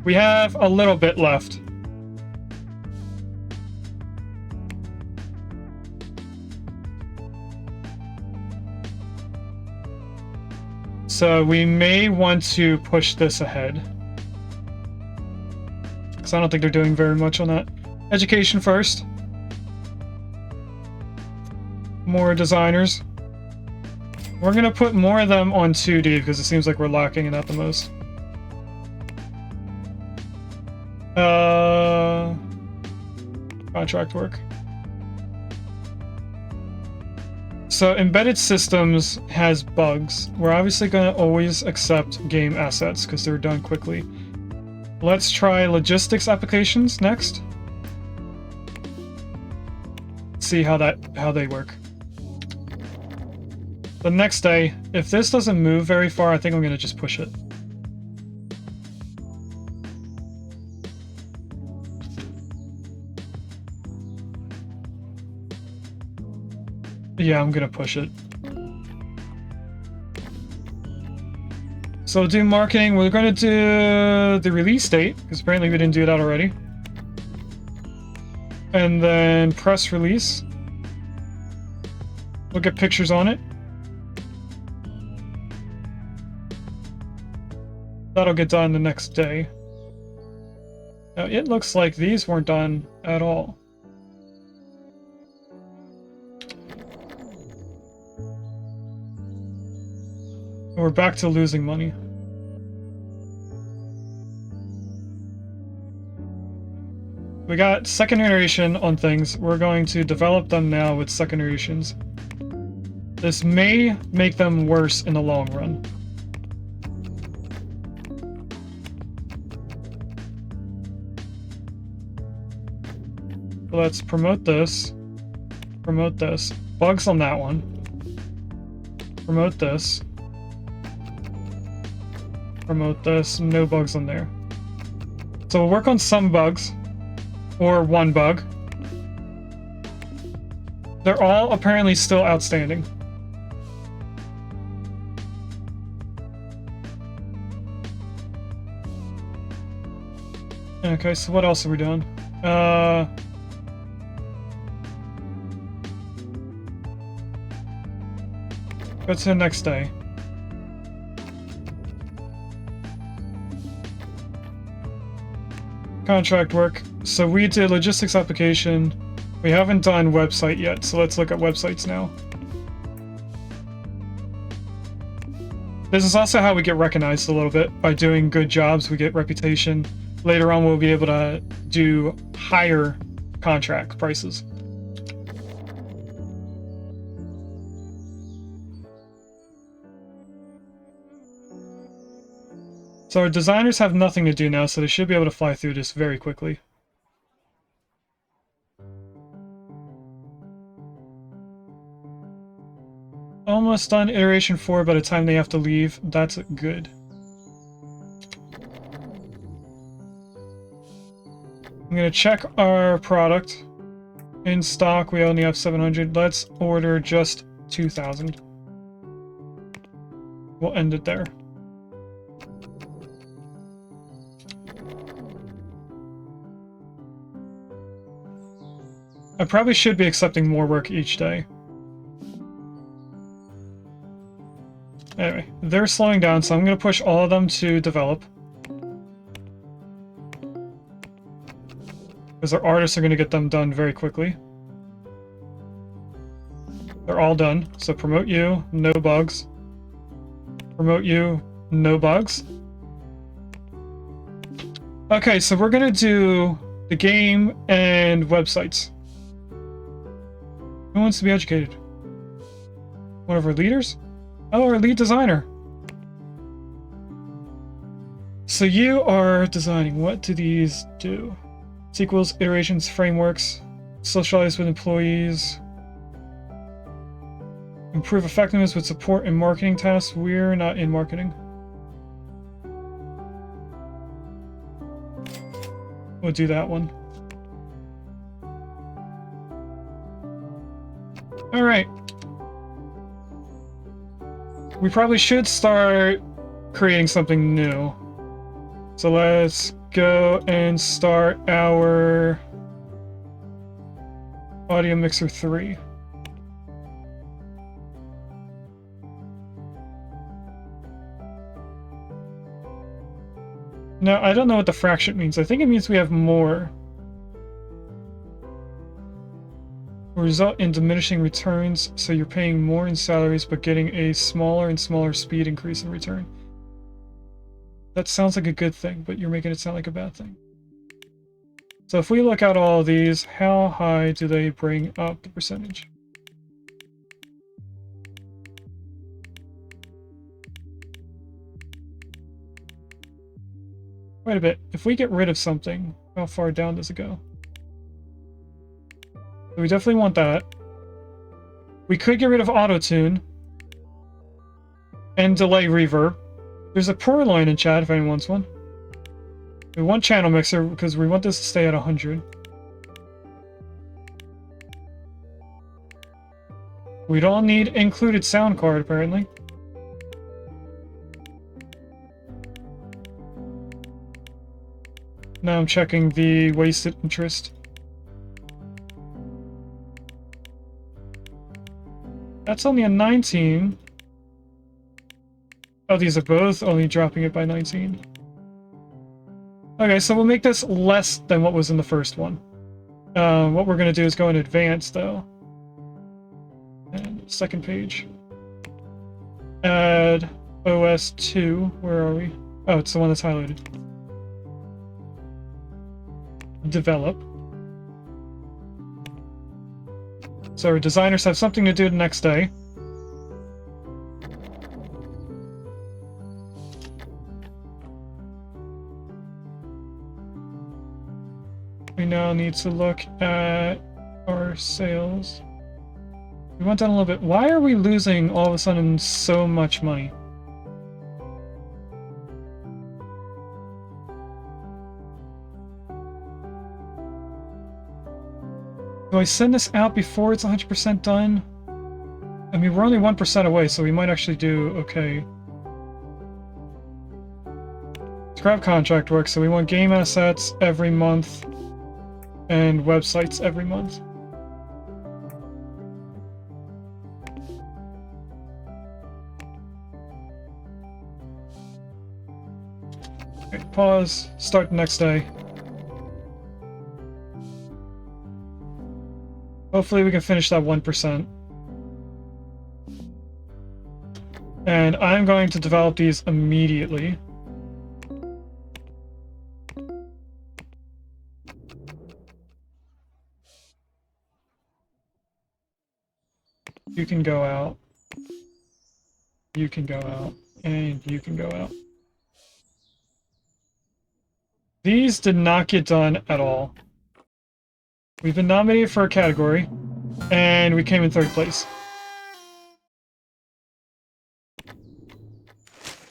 Speaker 1: We have a little bit left. So we may want to push this ahead, because I don't think they're doing very much on that. Education first. More designers. We're going to put more of them on 2D, because it seems like we're lacking in that the most. Contract work. So embedded systems has bugs. We're obviously going to always accept game assets because they're done quickly. Let's try logistics applications next. See how they work. The next day, if this doesn't move very far, I think I'm going to just push it. Yeah, I'm gonna push it. So do marketing. We're gonna do the release date, because apparently we didn't do that already. And then press release. We'll get pictures on it. That'll get done the next day. Now, it looks like these weren't done at all. We're back to losing money. We got second iteration on things. We're going to develop them now with second iterations. This may make them worse in the long run. Let's promote this. Promote this. Bugs on that one. Promote this. Promote this. No bugs on there. So we'll work on some bugs. Or one bug. They're all apparently still outstanding. Okay, so what else are we doing? Go to the next day. Contract work. So we did logistics application. We haven't done website yet, so let's look at websites now. This is also how we get recognized a little bit. By doing good jobs, we get reputation. Later on, we'll be able to do higher contract prices. So our designers have nothing to do now, so they should be able to fly through this very quickly. Almost done iteration 4 by the time they have to leave. That's good. I'm going to check our product. In stock, we only have 700. Let's order just 2,000. We'll end it there. I probably should be accepting more work each day. Anyway, they're slowing down, so I'm going to push all of them to develop. Because our artists are going to get them done very quickly. They're all done. So promote you, no bugs. Promote you, no bugs. Okay, so we're going to do the game and websites. Who wants to be educated? One of our leaders? Oh, our lead designer. So you are designing. What do these do? Sequels, iterations, frameworks, socialize with employees, improve effectiveness with support and marketing tasks. We're not in marketing. We'll do that one. All right. We probably should start creating something new. So let's go and start our Audio Mixer 3. Now, I don't know what the fraction means. I think it means we have more. Will result in diminishing returns, so you're paying more in salaries but getting a smaller and smaller speed increase in return. That sounds like a good thing, but you're making it sound like a bad thing. So if we look at all of these, how high do they bring up the percentage? Quite a bit. If we get rid of something, how far down does it go? We definitely want that. We could get rid of auto-tune and delay reverb. There's a poor line in chat if anyone wants one. We want channel mixer because we want this to stay at 100. We don't need included sound card apparently. Now I'm checking the wasted interest. That's only a 19. Oh, these are both only dropping it by 19. Okay, so we'll make this less than what was in the first one. What we're going to do is go in advanced, though. And second page. Add OS2. Where are we? Oh, it's the one that's highlighted. Develop. So our designers have something to do the next day. We now need to look at our sales. We went down a little bit. Why are we losing all of a sudden so much money? Do I send this out before it's 100% done? I mean, we're only 1% away, so we might actually do okay. Scrap contract work, so we want game assets every month and websites every month. Okay, pause, start the next day. Hopefully we can finish that 1%. And I'm going to develop these immediately. You can go out. You can go out. And you can go out. These did not get done at all. We've been nominated for a category, and we came in 3rd place.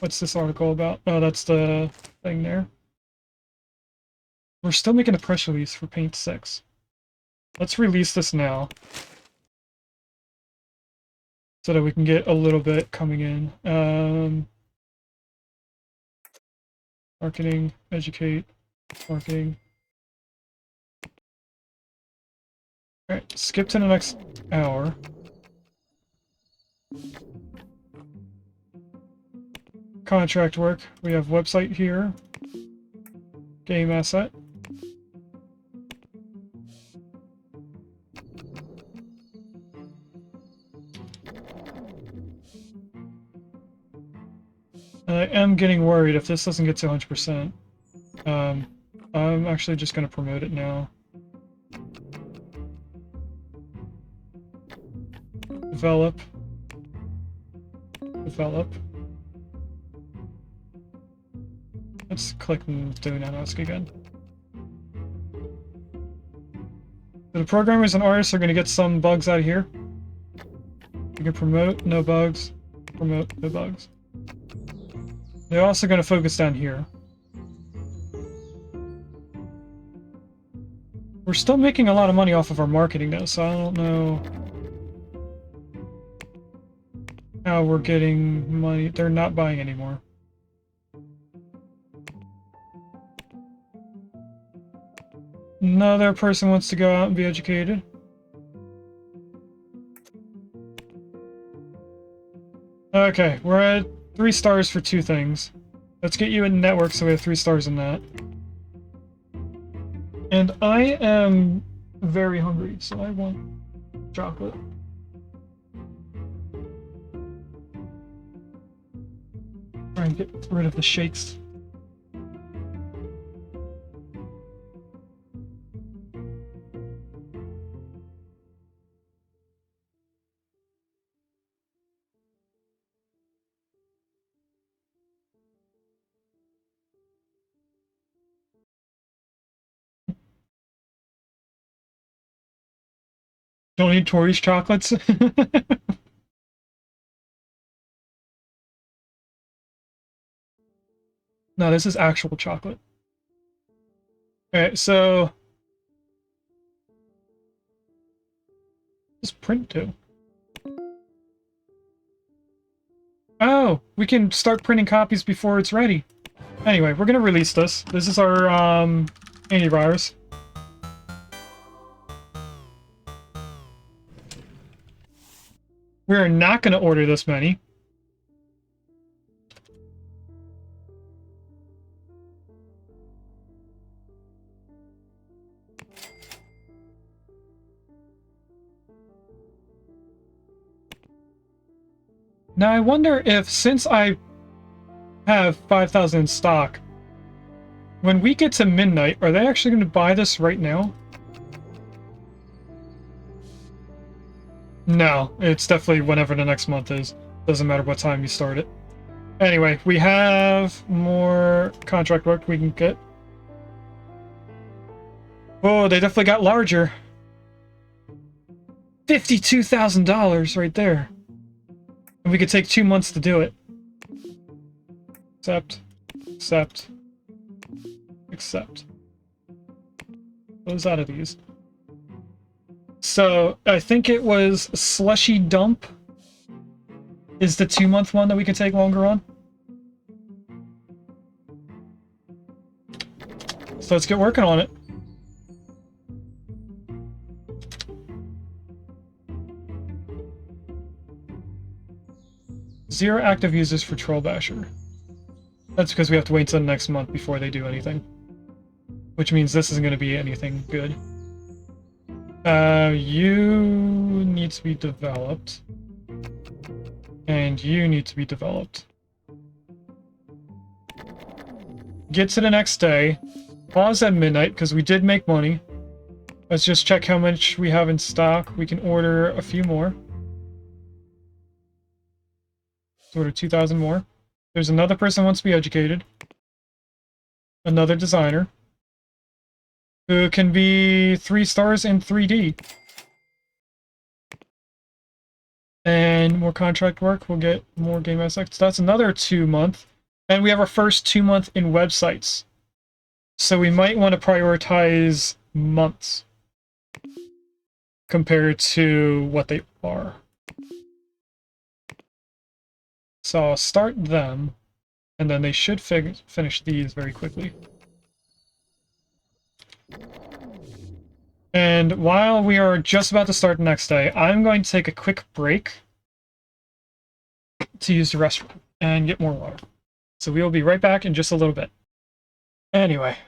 Speaker 1: What's this article about? Oh, that's the thing there. We're still making a press release for Paint 6. Let's release this now. So that we can get a little bit coming in. Marketing, educate, marketing. Alright, skip to the next hour. Contract work. We have website here. Game asset. I am getting worried if this doesn't get to 100%. I'm actually just going to promote it now. Develop. Develop. Let's click and do Nanosk again. So the programmers and artists are going to get some bugs out of here. You can promote, no bugs. Promote, no bugs. They're also going to focus down here. We're still making a lot of money off of our marketing though, so I don't know how we're getting money. They're not buying anymore. Another person wants to go out and be educated. Okay, we're at 3 stars for 2 things. Let's get you in network so we have 3 stars in that. And I am very hungry, so I want chocolate. Try and get rid of the shakes. Don't eat Tori's chocolates. No, this is actual chocolate. Alright, so... just print to. Oh, we can start printing copies before it's ready. Anyway, we're gonna release this. This is our, antivirus. We're not gonna order this many. Now I wonder if, since I have 5,000 in stock, when we get to midnight, are they actually going to buy this right now? No, it's definitely whenever the next month is. Doesn't matter what time you start it. Anyway, we have more contract work we can get. Oh, they definitely got larger. $52,000 right there. And we could take 2 months to do it. Accept. Accept. Accept. Close out of these. So, I think it was Slushy Dump is the 2-month one that we could take longer on. So let's get working on it. Zero active users for Troll Basher. That's because we have to wait until next month before they do anything. Which means this isn't going to be anything good. You need to be developed. And you need to be developed. Get to the next day. Pause at midnight, because we did make money. Let's just check how much we have in stock. We can order a few more. Let's order 2,000 more. There's another person who wants to be educated. Another designer. Who can be 3 stars in 3D. And more contract work. We'll get more game aspects. That's another 2-month. And we have our first 2-month in websites. So we might want to prioritize months compared to what they are. So I'll start them, and then they should finish these very quickly. And while we are just about to start the next day, I'm going to take a quick break to use the restroom and get more water. So we will be right back in just a little bit. Anyway,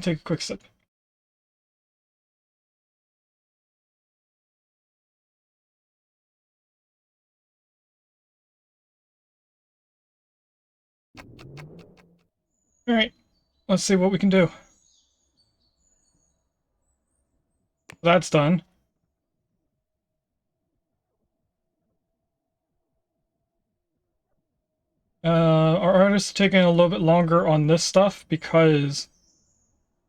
Speaker 1: take a quick sip. Alright, let's see what we can do. That's done. Our artists are taking a little bit longer on this stuff because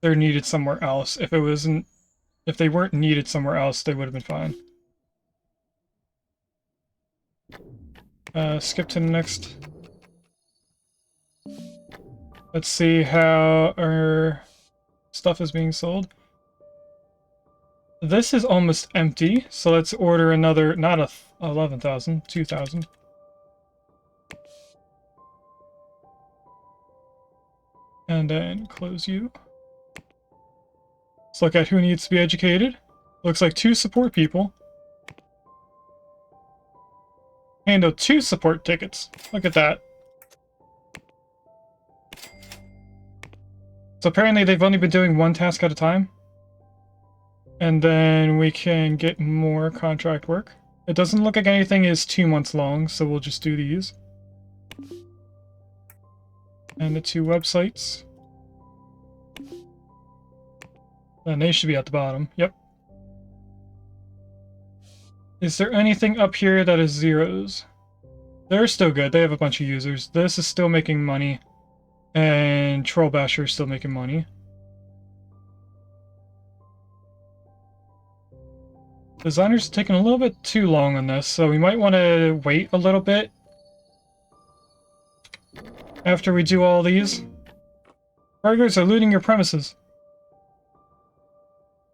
Speaker 1: they're needed somewhere else. If they weren't needed somewhere else, they would have been fine. Skip to the next. Let's see how our stuff is being sold. This is almost empty, so let's order another, not 11,000, 2,000. And then close you. Let's look at who needs to be educated. Looks like 2 support people. Handle 2 support tickets. Look at that. So apparently they've only been doing 1 task at a time. And then we can get more contract work. It doesn't look like anything is 2 months long, so we'll just do these. And the 2 websites. And they should be at the bottom. Yep. Is there anything up here that is zeros? They're still good. They have a bunch of users. This is still making money. And Troll Basher is still making money. Designer's taking a little bit too long on this, so we might want to wait a little bit after we do all these. Burglars are looting your premises.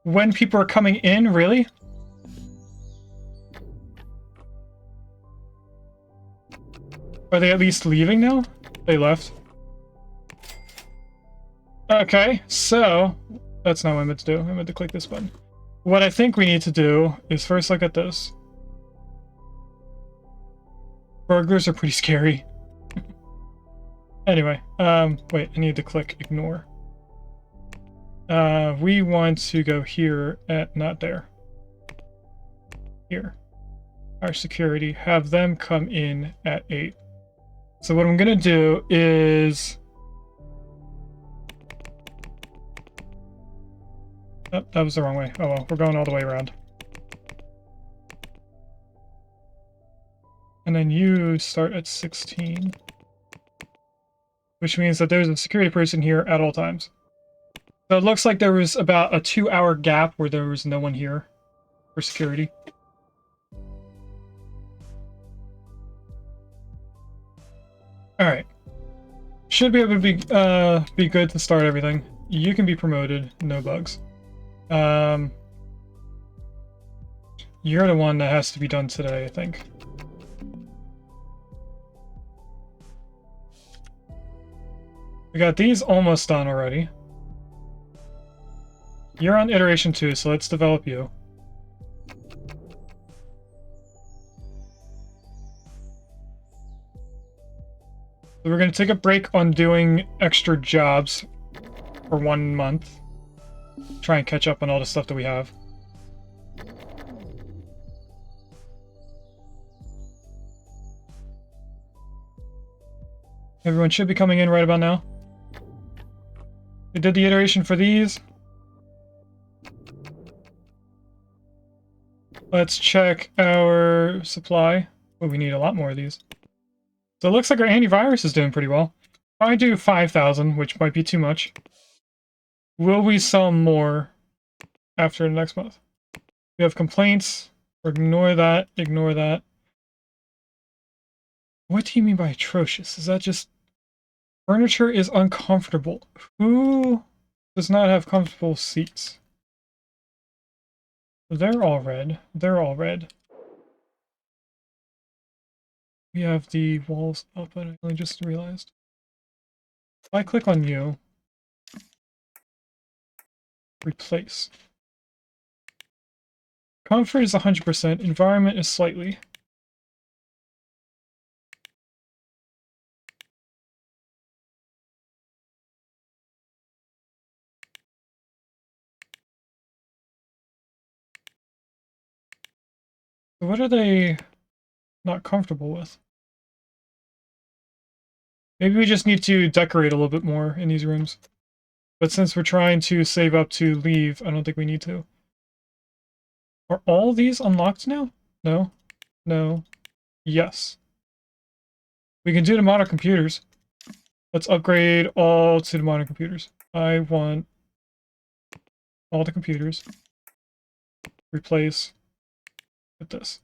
Speaker 1: When people are coming in, really? Are they at least leaving now? They left. Okay, so that's not what I meant to do. I meant to click this button. What I think we need to do is first look at this. Burglars are pretty scary. Anyway, wait, I need to click ignore. We want to go here at, not there. Here. Our security, have them come in at 8. So what I'm gonna do is... Oh, that was the wrong way. Oh well, we're going all the way around. And then you start at 16. Which means that there's a security person here at all times. So it looks like there was about a 2-hour gap where there was no one here for security. Alright. Should be able to be good to start everything. You can be promoted, no bugs. You're the one that has to be done today, I think. We got these almost done already. You're on iteration 2, so let's develop you. So we're going to take a break on doing extra jobs for 1 month. Try and catch up on all the stuff that we have. Everyone should be coming in right about now. We did the iteration for these. Let's check our supply. Oh, we need a lot more of these. So it looks like our antivirus is doing pretty well. I do 5,000, which might be too much. Will we sell more after the next month? We have complaints. Ignore that. Ignore that. What do you mean by atrocious? Is that just... Furniture is uncomfortable. Who does not have comfortable seats? They're all red. They're all red. We have the walls up, but I only just realized. If I click on you, replace. Comfort is 100%, environment is slightly. What are they not comfortable with? Maybe we just need to decorate a little bit more in these rooms. But since we're trying to save up to leave, I don't think we need to. Are all these unlocked now? No. No. Yes. We can do the modern computers. Let's upgrade all to the modern computers. I want all the computers. Replace with this.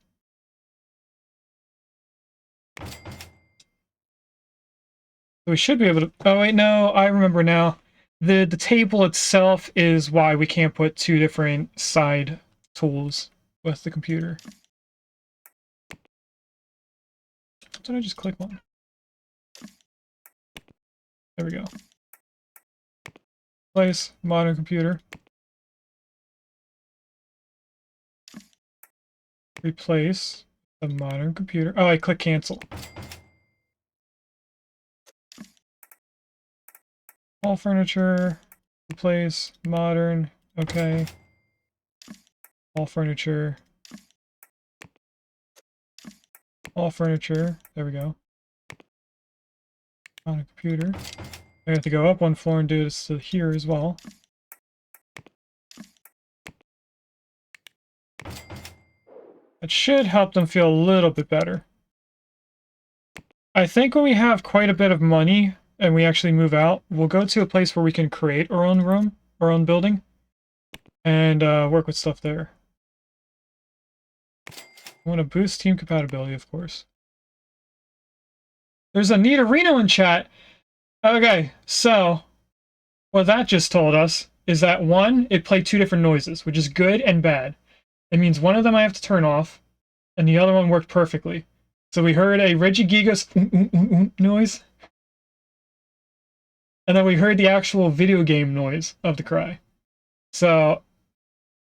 Speaker 1: We should be able to... Oh, wait, no. I remember now. The table itself is why we can't put two different side tools with the computer. What did I just click on? There we go. Place modern computer. Replace the modern computer. Oh, I click cancel. All furniture. Replace modern. Okay. All furniture. All furniture. There we go. On a computer. I have to go up one floor and do this to here as well. It should help them feel a little bit better. I think when we have quite a bit of money and we actually move out, we'll go to a place where we can create our own room, our own building, and work with stuff there. I want to boost team compatibility, of course. There's a neat Reno in chat. Okay, so what that just told us is that one, it played two different noises, which is good and bad. It means one of them I have to turn off, and the other one worked perfectly. So we heard a Regigigas noise, and then we heard the actual video game noise of the cry. So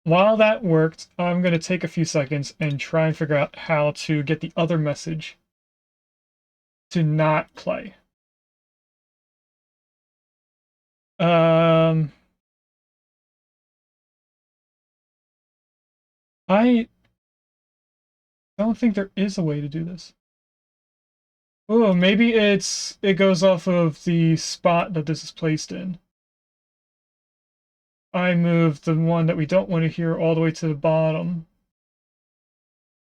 Speaker 1: while that worked, I'm going to take a few seconds and try and figure out how to get the other message to not play. I don't think there is a way to do this. Oh, maybe it goes off of the spot that this is placed in. I moved the one that we don't want to hear all the way to the bottom.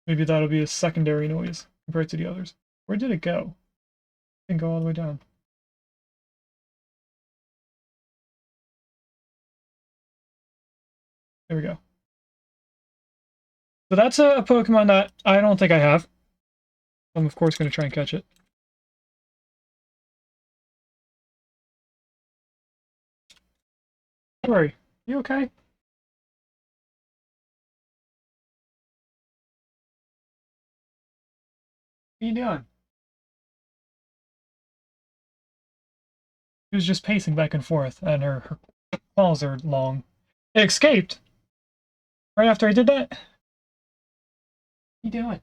Speaker 1: Maybe that'll be a secondary noise compared to the others. Where did it go? It didn't go all the way down. There we go. So that's a Pokemon that I don't think I have. I'm of course going to try and catch it. Sorry, you okay? What are you doing? She was just pacing back and forth, and her claws are long. It escaped! Right after I did that? What are you doing?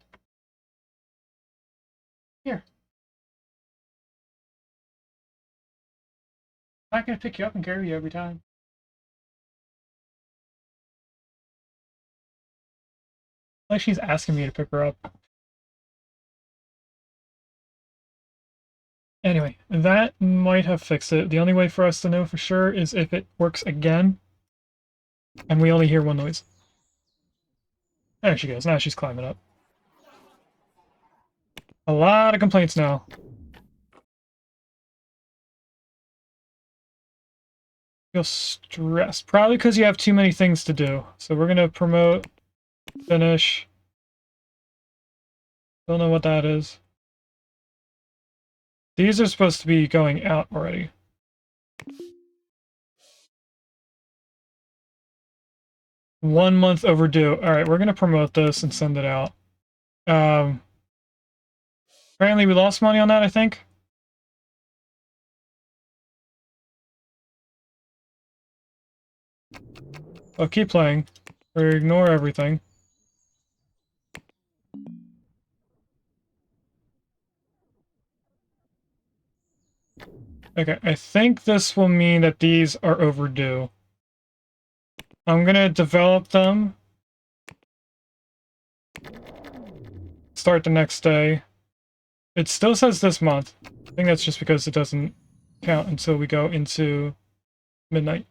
Speaker 1: Here. I'm not gonna pick you up and carry you every time. Like she's asking me to pick her up. Anyway, that might have fixed it. The only way for us to know for sure is if it works again, and we only hear one noise. There she goes. Now she's climbing up. A lot of complaints now. Feel stressed. Probably because you have too many things to do. So we're going to promote, finish. Don't know what that is. These are supposed to be going out already. One month overdue. Alright, we're going to promote this and send it out. Apparently we lost money on that, I think. I'll keep playing. Or ignore everything. Okay, I think this will mean that these are overdue. I'm gonna develop them. Start the next day. It still says this month. I think that's just because it doesn't count until we go into midnight.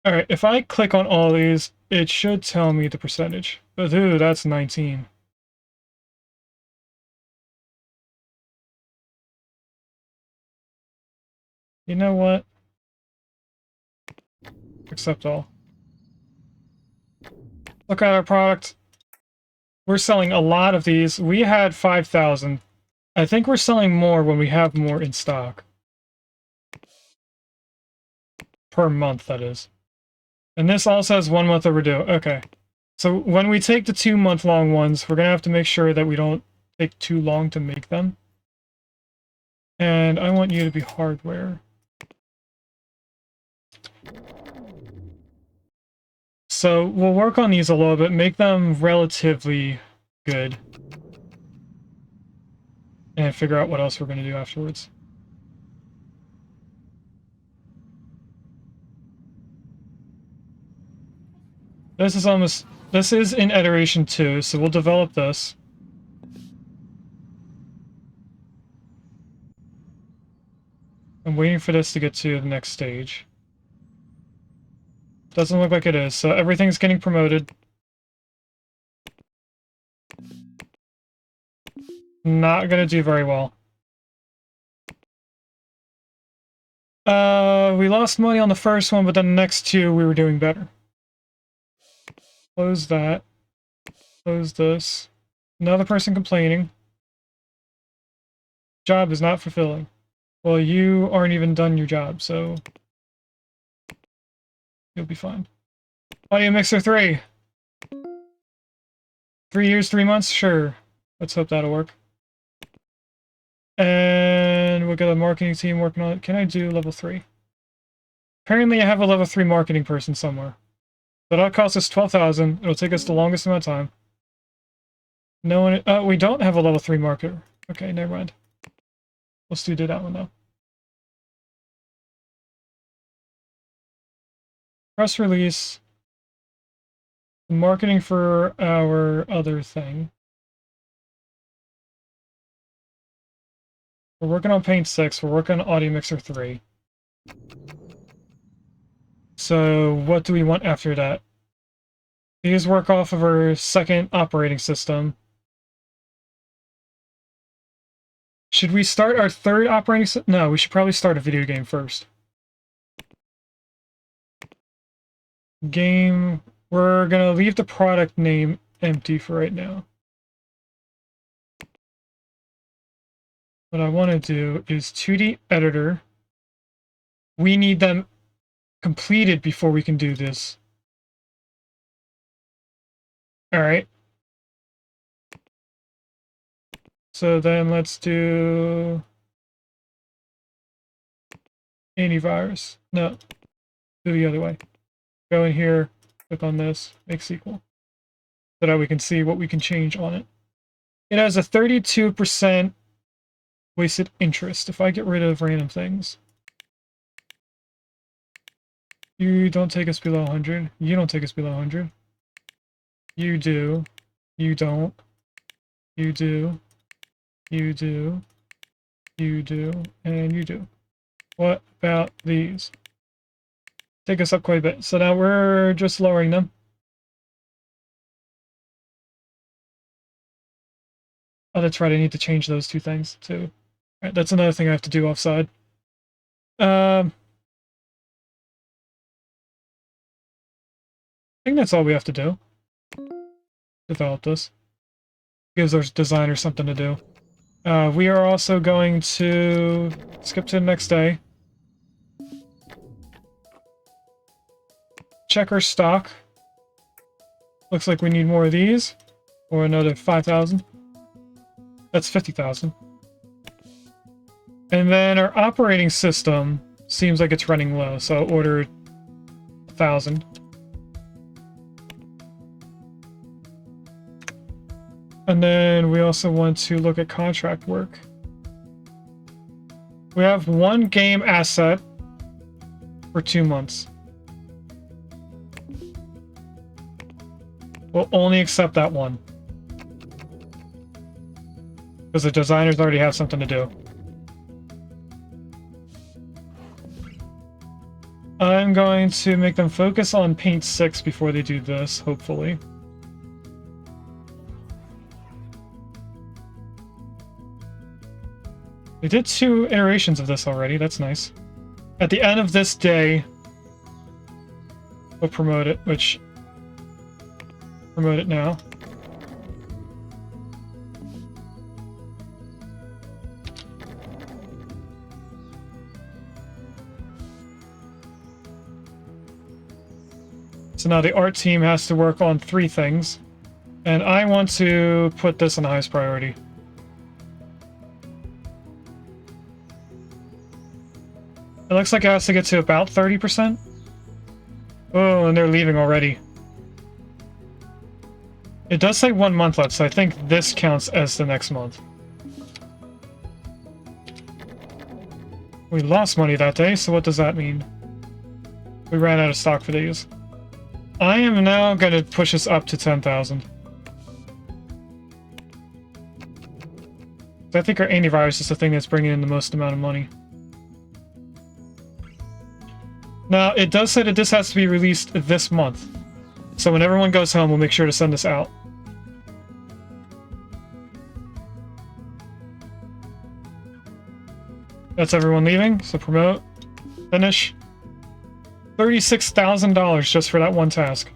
Speaker 1: Alright, if I click on all these, it should tell me the percentage. But ooh, that's 19. You know what? Accept all. Look at our product. We're selling a lot of these. We had 5,000. I think we're selling more when we have more in stock. Per month, that is. And this also has 1 month overdue. Okay. So when we take the 2-month-long ones, we're going to have to make sure that we don't take too long to make them. And I want you to be hardware. So we'll work on these a little bit, make them relatively good. And figure out what else we're going to do afterwards. This is in iteration 2, so we'll develop this. I'm waiting for this to get to the next stage. Doesn't look like it is, so everything's getting promoted. Not gonna do very well. We lost money on the first one, but then the next two we were doing better. Close that. Close this. Another person complaining. Job is not fulfilling. Well, you aren't even done your job, so you'll be fine. Audio Mixer 3. 3 years, 3 months? Sure. Let's hope that'll work. And we'll get a marketing team working on it. Can I do level 3? Apparently I have a level 3 marketing person somewhere. That'll cost us 12,000. It'll take us the longest amount of time. No one... Oh, we don't have a level 3 marketer. Okay, never mind. Let's do that one, though. Press release. Marketing for our other thing. We're working on Paint 6. We're working on Audio Mixer 3. So what do we want after that? These work off of our second operating system. Should we start our third operating system? No, we should probably start a video game first. Game. We're gonna leave the product name empty for right now. What I want to do is 2D editor. We need them completed before we can do this. Alright. So then let's do antivirus. No, do the other way. Go in here, click on this, make SQL. So that we can see what we can change on it. It has a 32% wasted interest. If I get rid of random things. You don't take us below 100. You don't take us below 100. You do. You don't. You do. You do. You do. And you do. What about these? Take us up quite a bit. So now we're just lowering them. Oh, that's right. I need to change those two things too. All right, that's another thing I have to do offside. I think that's all we have to do. Develop this. Gives our designer something to do. We are also going to skip to the next day. Check our stock. Looks like we need more of these. Or another 5,000. That's 50,000. And then our operating system seems like it's running low, so I'll order 1,000. And then we also want to look at contract work. We have one game asset for 2 months. We'll only accept that one. Because the designers already have something to do. I'm going to make them focus on Paint 6 before they do this, hopefully. We did 2 iterations of this already, that's nice. At the end of this day, we'll promote it, which... promote it now. So now the art team has to work on 3 things. And I want to put this on the highest priority. It looks like it has to get to about 30%. Oh, and they're leaving already. It does say 1 month left, so I think this counts as the next month. We lost money that day, so what does that mean? We ran out of stock for these. I am now going to push this up to 10,000. I think our antivirus is the thing that's bringing in the most amount of money. Now, it does say that this has to be released this month. So when everyone goes home, we'll make sure to send this out. That's everyone leaving, so promote, finish. $36,000 just for that one task.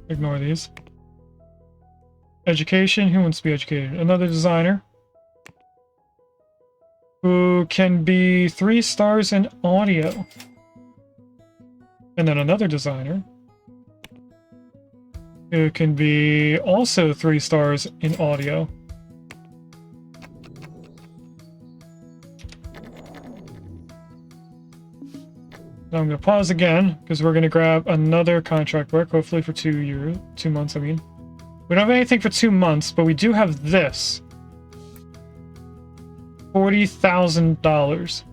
Speaker 1: Ignore these. Education, who wants to be educated? Another designer. Who can be 3 stars in audio. And then another designer. Who can be also 3 stars in audio. Now I'm going to pause again, because we're going to grab another contract work, hopefully for 2 months, I mean. We don't have anything for 2 months, but we do have this. $40,000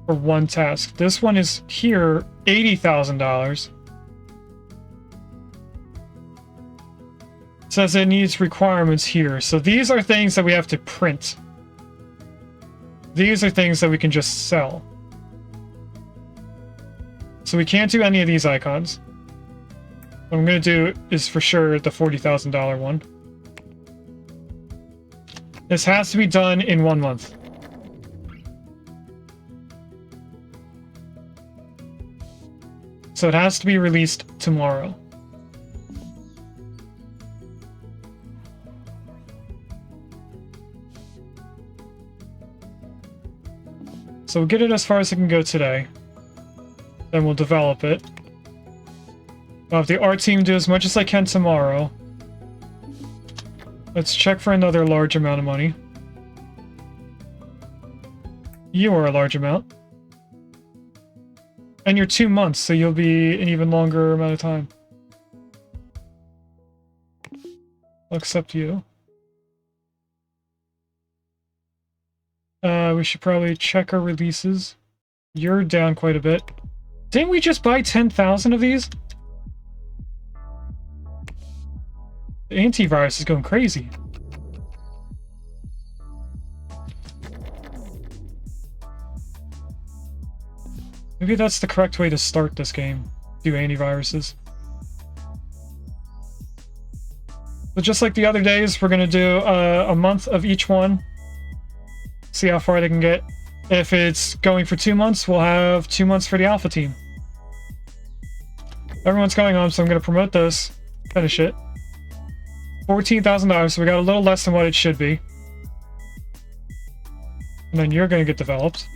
Speaker 1: for one task. This one is here, $80,000. Says it needs requirements here. So these are things that we have to print. These are things that we can just sell. So we can't do any of these icons. What I'm going to do is for sure the $40,000 one. This has to be done in 1 month. So it has to be released tomorrow. So we'll get it as far as it can go today. Then we'll develop it. I'll have the art team do as much as I can tomorrow. Let's check for another large amount of money. You are a large amount. And you're 2 months, so you'll be an even longer amount of time. I'll accept you. We should probably check our releases. You're down quite a bit. Didn't we just buy 10,000 of these? The antivirus is going crazy. Maybe that's the correct way to start this game. Do antiviruses. But just like the other days, we're going to do a month of each one. See how far they can get. If it's going for 2 months, we'll have 2 months for the alpha team. Everyone's going home, so I'm going to promote this. Finish it. $14,000, so we got a little less than what it should be. And then you're going to get developed.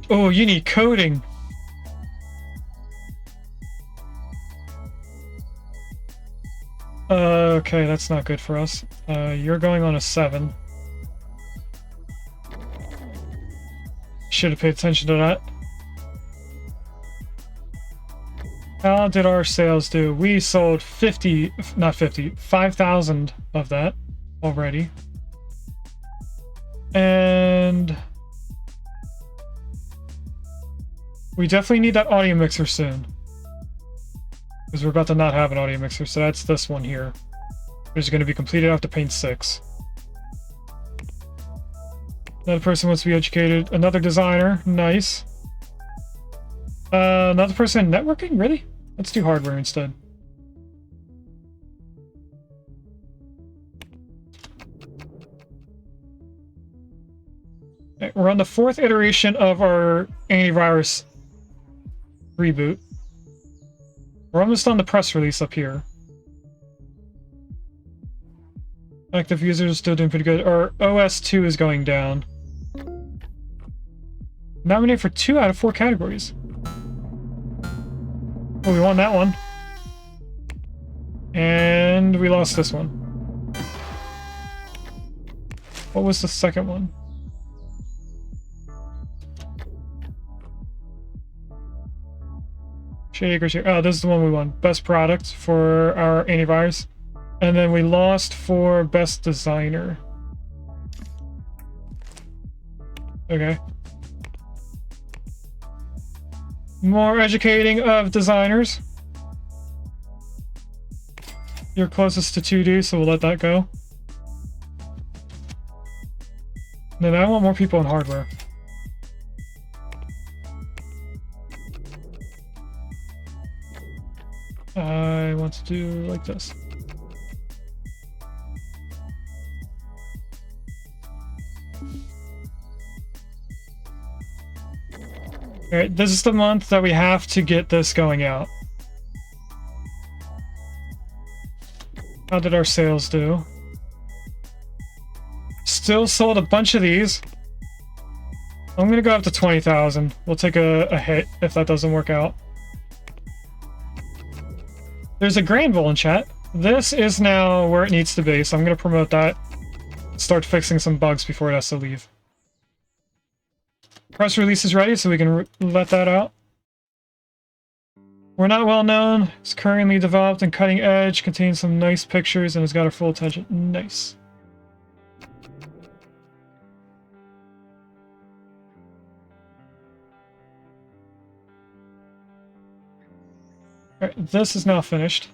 Speaker 1: Oh, you need coding. Okay, that's not good for us. You're going on a 7. Should have paid attention to that. How did our sales do? We sold 5,000 of that already. And we definitely need that audio mixer soon. Because we're about to not have an audio mixer, so that's this one here. Which is going to be completed after Paint 6. Another person wants to be educated. Another designer. Nice. Another person in networking? Really? Let's do hardware instead. Okay, we're on the 4th iteration of our antivirus reboot. We're almost on the press release up here. Active users still doing pretty good. Our OS 2 is going down. Nominated for 2 out of 4 categories. Oh, we won that one. And we lost this one. What was the second one? Oh, this is the one we won. Best product for our antivirus. And then we lost for best designer. Okay. More educating of designers. You're closest to 2D, so we'll let that go. Then I want more people in hardware. I want to do like this. Alright, this is the month that we have to get this going out. How did our sales do? Still sold a bunch of these. I'm gonna go up to 20,000. We'll take a hit if that doesn't work out. There's a Granville in chat. This is now where it needs to be, so I'm going to promote that. Start fixing some bugs before it has to leave. Press release is ready, so we can let that out. We're not well known. It's currently developed and cutting edge, contains some nice pictures, and has got our full attention. Nice. Alright, this is now finished.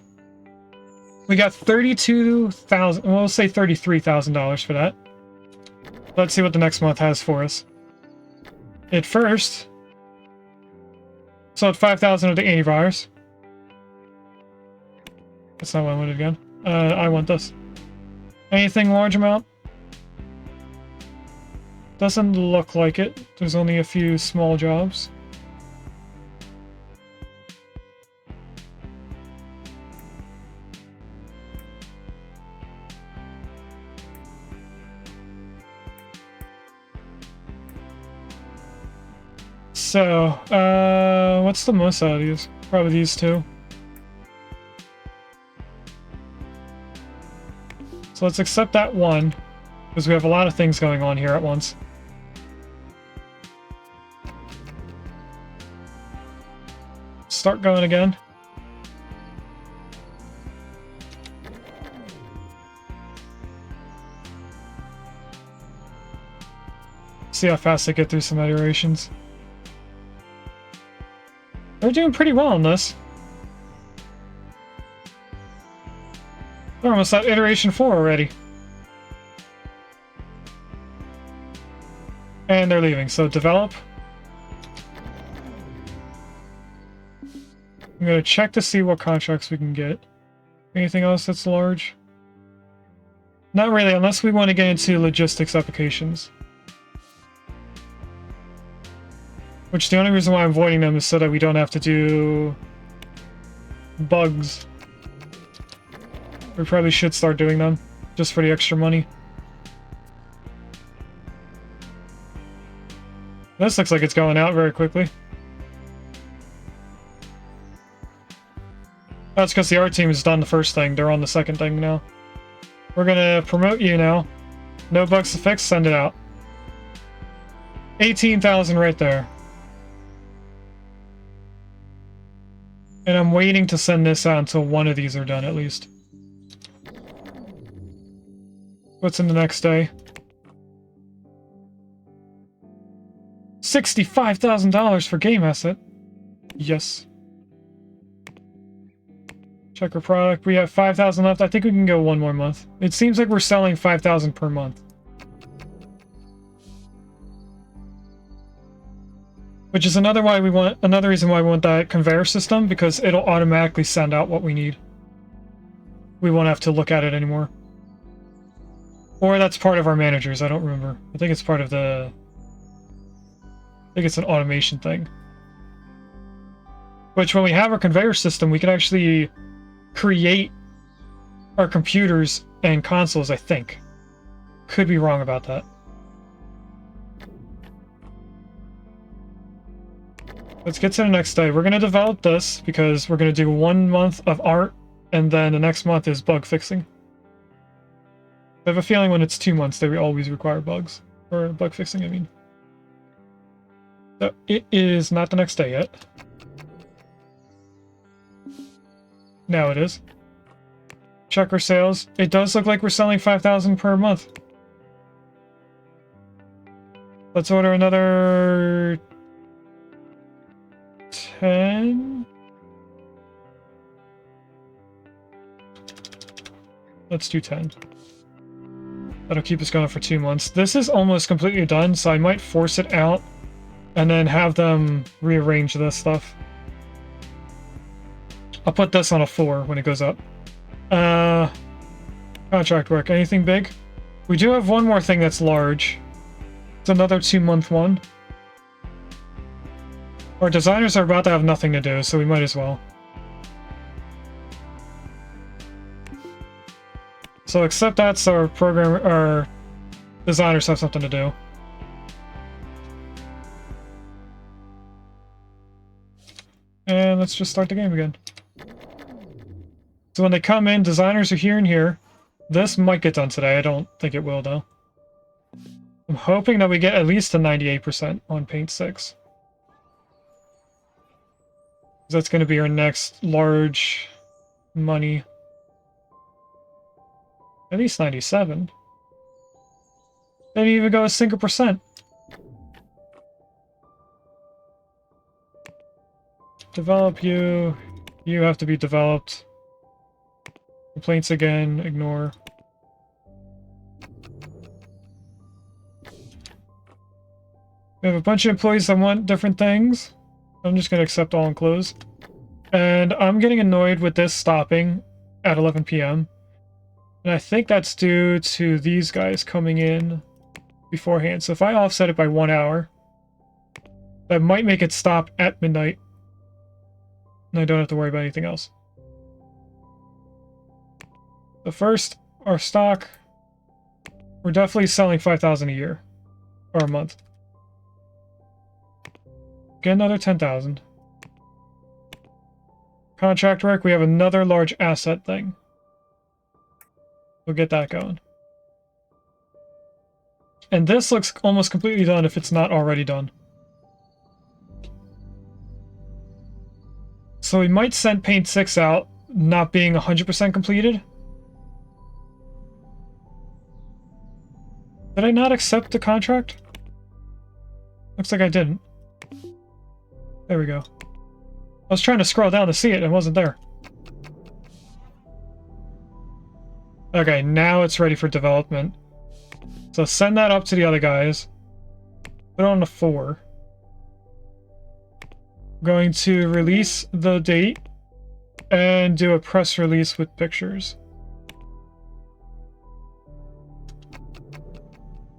Speaker 1: We got $32,000, well, we'll say $33,000 for that. Let's see what the next month has for us. At first, sold 5,000 of the antivirus. That's not what I wanted again. I want this. Anything large amount? Doesn't look like it. There's only a few small jobs. So, what's the most out of these? Probably these two. So let's accept that one, because we have a lot of things going on here at once. Start going again. See how fast I get through some iterations. They're doing pretty well on this. We're almost at iteration 4 already. And they're leaving, so develop. I'm gonna check to see what contracts we can get. Anything else that's large? Not really, unless we want to get into logistics applications. Which the only reason why I'm avoiding them is so that we don't have to do bugs. We probably should start doing them, just for the extra money. This looks like it's going out very quickly. That's because the art team has done the first thing. They're on the second thing now. We're gonna promote you now. No bugs to fix, send it out. 18,000 right there. And I'm waiting to send this out until one of these are done, at least. What's in the next day? $65,000 for game asset. Yes. Check our product. We have 5,000 left. I think we can go one more month. It seems like we're selling 5,000 per month. Which is another reason why we want that conveyor system, because it'll automatically send out what we need. We won't have to look at it anymore. Or that's part of our managers, I don't remember. I think it's part of the... I think it's an automation thing. Which when we have our conveyor system, we can actually create our computers and consoles, I think. Could be wrong about that. Let's get to the next day. We're going to develop this because we're going to do 1 month of art, and then the next month is bug fixing. I have a feeling when it's 2 months, they always require bugs. Or bug fixing, I mean. So it is not the next day yet. Now it is. Check our sales. It does look like we're selling 5,000 per month. Let's order another 10. Let's do 10. That'll keep us going for 2 months. This is almost completely done, so I might force it out and then have them rearrange this stuff. I'll put this on a 4 when it goes up. Contract work. Anything big? We do have one more thing that's large. It's another 2-month one. Our designers are about to have nothing to do, so we might as well. So except that, so our designers have something to do. And let's just start the game again. So when they come in, designers are here and here. This might get done today. I don't think it will, though. I'm hoping that we get at least a 98% on Paint 6. That's going to be our next large money. At least 97. Didn't even go a single percent. Develop you. You have to be developed. Complaints again. Ignore. We have a bunch of employees that want different things. I'm just going to accept all and close. And I'm getting annoyed with this stopping at 11 p.m. And I think that's due to these guys coming in beforehand. So if I offset it by 1 hour, that might make it stop at midnight. And I don't have to worry about anything else. So first, our stock. We're definitely selling 5,000 a year. Or a month. Get another 10,000. Contract work, we have another large asset thing. We'll get that going. And this looks almost completely done if it's not already done. So we might send Paint 6 out, not being 100% completed. Did I not accept the contract? Looks like I didn't. There we go. I was trying to scroll down to see it and it wasn't there. Okay, now it's ready for development. So send that up to the other guys. Put it on the 4. I'm going to release the date and do a press release with pictures.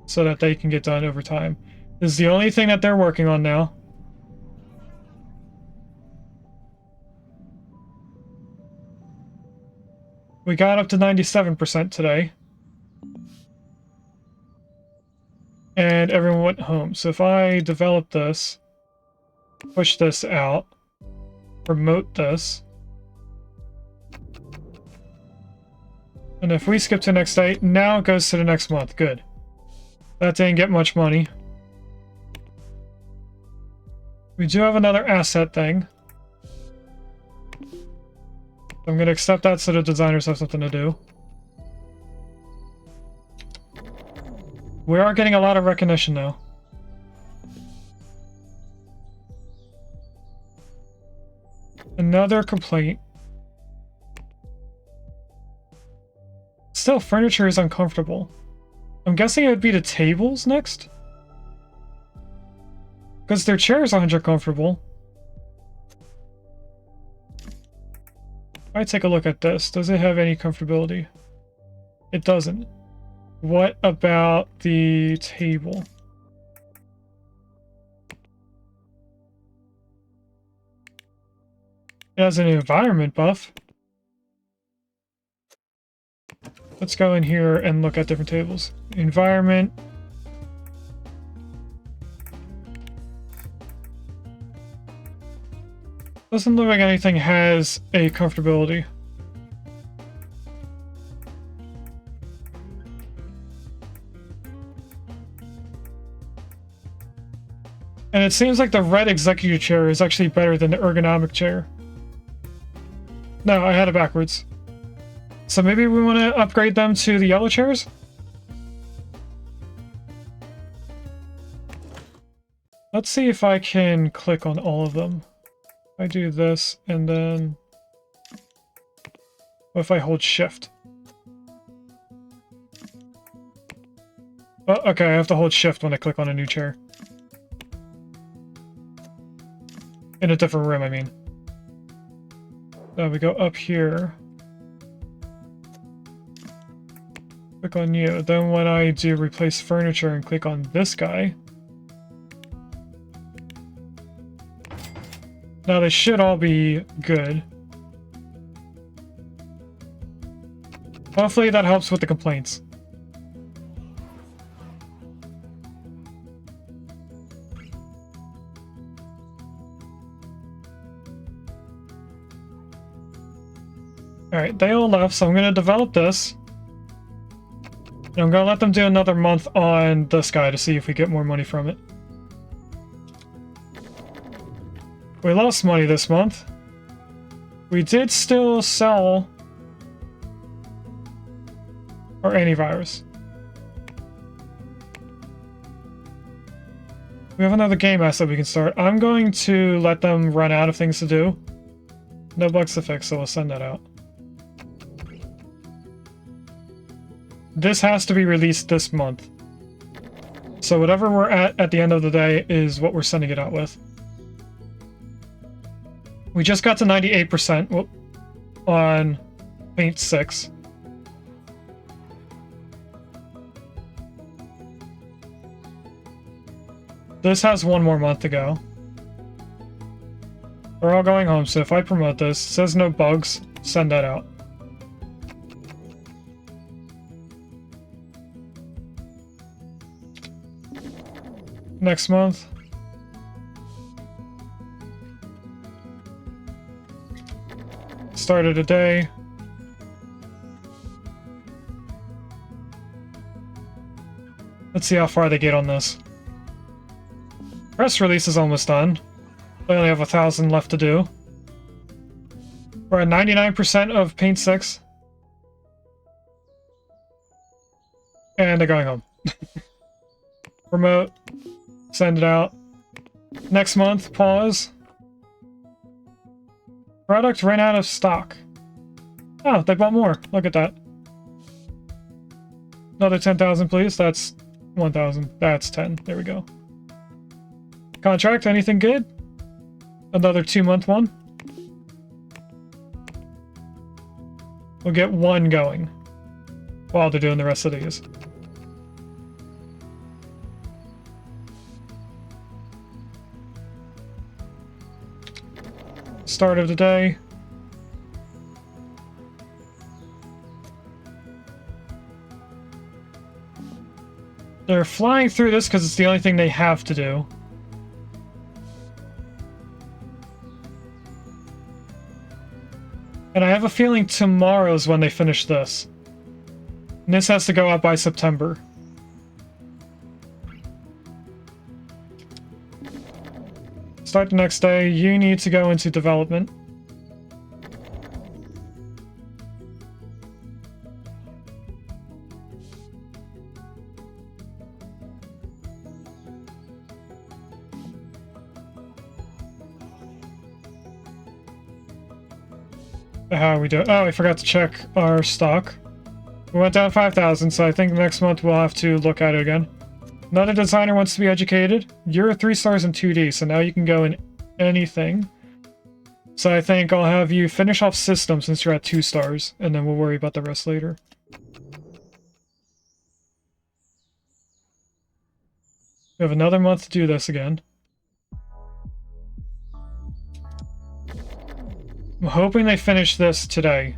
Speaker 1: So that they can get done over time. This is the only thing that they're working on now. We got up to 97% today. And everyone went home. So if I develop this, push this out, promote this, and if we skip to the next day, now it goes to the next month. Good. That didn't get much money. We do have another asset thing. I'm going to accept that so the designers have something to do. We are getting a lot of recognition now. Another complaint. Still, furniture is uncomfortable. I'm guessing it would be the tables next? Because their chairs aren't comfortable. I take a look at this. Does it have any comfortability? It doesn't. What about the table? It has an environment buff. Let's go in here and look at different tables. Environment. Doesn't look like anything has a comfortability. And it seems like the red executive chair is actually better than the ergonomic chair. No, I had it backwards. So maybe we want to upgrade them to the yellow chairs? Let's see if I can click on all of them. I do this, and then... what if I hold shift? Oh, okay, I have to hold shift when I click on a new chair. In a different room, I mean. Now we go up here. Click on you. Then when I do replace furniture and click on this guy... now they should all be good. Hopefully that helps with the complaints. Alright, they all left, so I'm going to develop this. And I'm going to let them do another month on this guy to see if we get more money from it. We lost money this month. We did still sell our antivirus. We have another game asset we can start. I'm going to let them run out of things to do. No bugs to fix, so we'll send that out. This has to be released this month. So whatever we're at the end of the day is what we're sending it out with. We just got to 98% on Paint 6. This has one more month to go. We're all going home, so if I promote this, it says no bugs, send that out. Next month. Started a day. Let's see how far they get on this. Press release is almost done. They only have 1,000 left to do. We're at 99% of Paint 6. And they're going home. Remote. Send it out. Next month, pause. Product ran out of stock. Oh, they bought more. Look at that. Another 10,000, please. That's 1,000. That's 10. There we go. Contract, anything good? Another 2-month one. We'll get one going while they're doing the rest of these. Start of the day. They're flying through this because it's the only thing they have to do. And I have a feeling tomorrow's when they finish this. And this has to go out by September. Start the next day. You need to go into development. How are we doing? Oh, I forgot to check our stock. We went down 5,000, so I think next month we'll have to look at it again. Another designer wants to be educated. You're 3 stars in 2D, so now you can go in anything. So I think I'll have you finish off system since you're at 2 stars, and then we'll worry about the rest later. We have another month to do this again. I'm hoping they finish this today.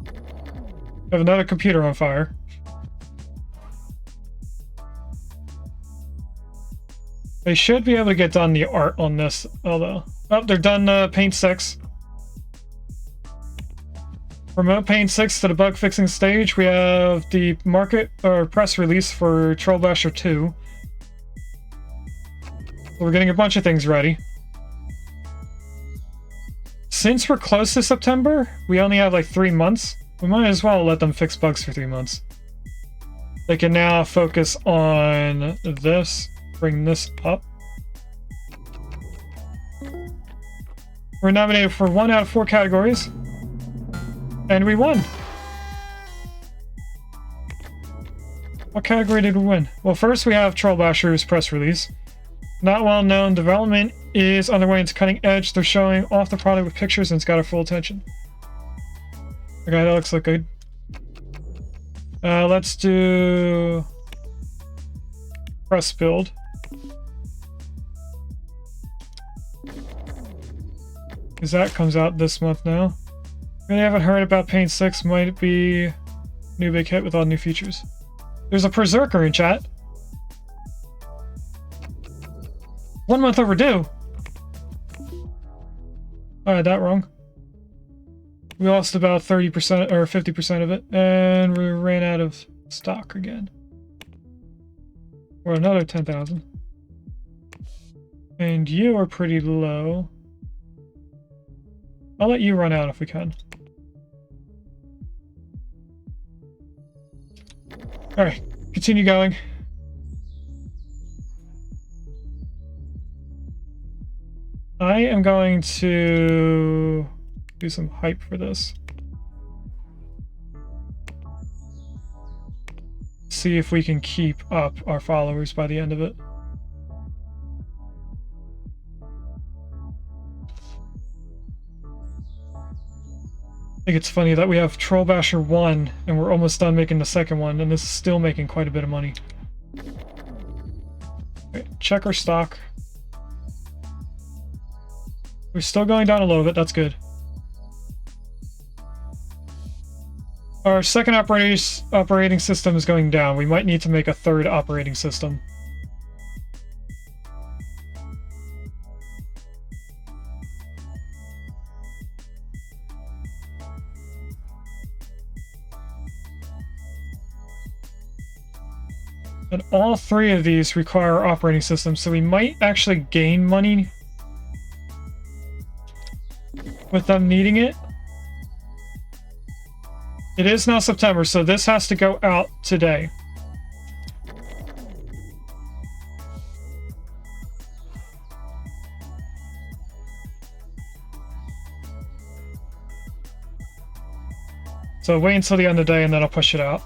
Speaker 1: We have another computer on fire. They should be able to get done the art on this, although... Oh, they're done Paint 6. Promote Paint 6 to the bug fixing stage. We have the market or press release for Troll Basher 2. We're getting a bunch of things ready. Since we're close to September, we only have like 3 months. We might as well let them fix bugs for 3 months. They can now focus on this, bring this up. We're nominated for 1 out of 4 categories. And we won! What category did we win? Well, first we have Troll Basher's press release. Not well known, development is underway into cutting edge. They're showing off the product with pictures and it's got our full attention. Okay, that looks good. Let's do press build. Because that comes out this month now. Really haven't heard about Paint 6. Might be new big hit with all new features. There's a Berserker in chat. 1 month overdue. I had that wrong. We lost about 30% or 50% of it, and we ran out of stock again. Or another 10,000. And you are pretty low. I'll let you run out if we can. Alright, continue going. I am going to do some hype for this. See if we can keep up our followers by the end of it. I think it's funny that we have Troll Basher 1 and we're almost done making the second one, and this is still making quite a bit of money. Okay, check our stock. We're still going down a little bit, that's good. Our second operating system is going down. We might need to make a third operating system. And all 3 of these require operating systems, so we might actually gain money with them needing it. It is now September, so this has to go out today. So wait until the end of the day and then I'll push it out.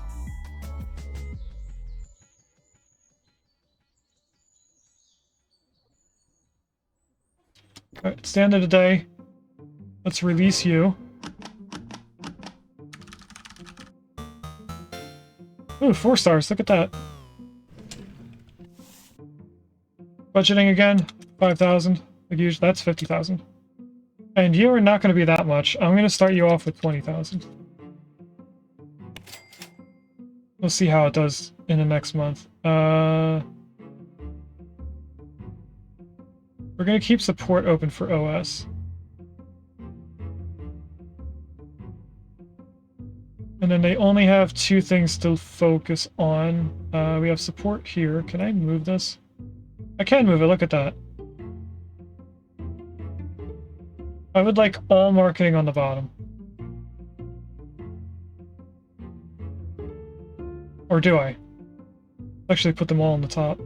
Speaker 1: Alright, it's the end of the day. Let's release you. Ooh, 4 stars, look at that. Budgeting again, 5,000. Like usually, that's 50,000. And you are not going to be that much. I'm going to start you off with 20,000. We'll see how it does in the next month. We're going to keep support open for OS. And then they only have 2 things to focus on. We have support here. Can I move this? I can move it, look at that. I would like all marketing on the bottom. Or do I? Actually put them all on the top.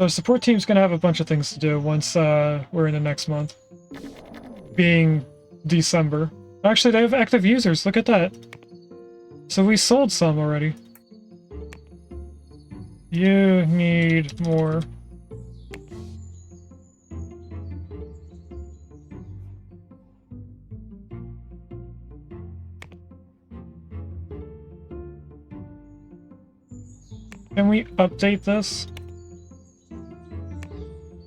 Speaker 1: The support team's gonna have a bunch of things to do once we're in the next month. Being December. Actually, they have active users, look at that. So we sold some already. You need more. Can we update this?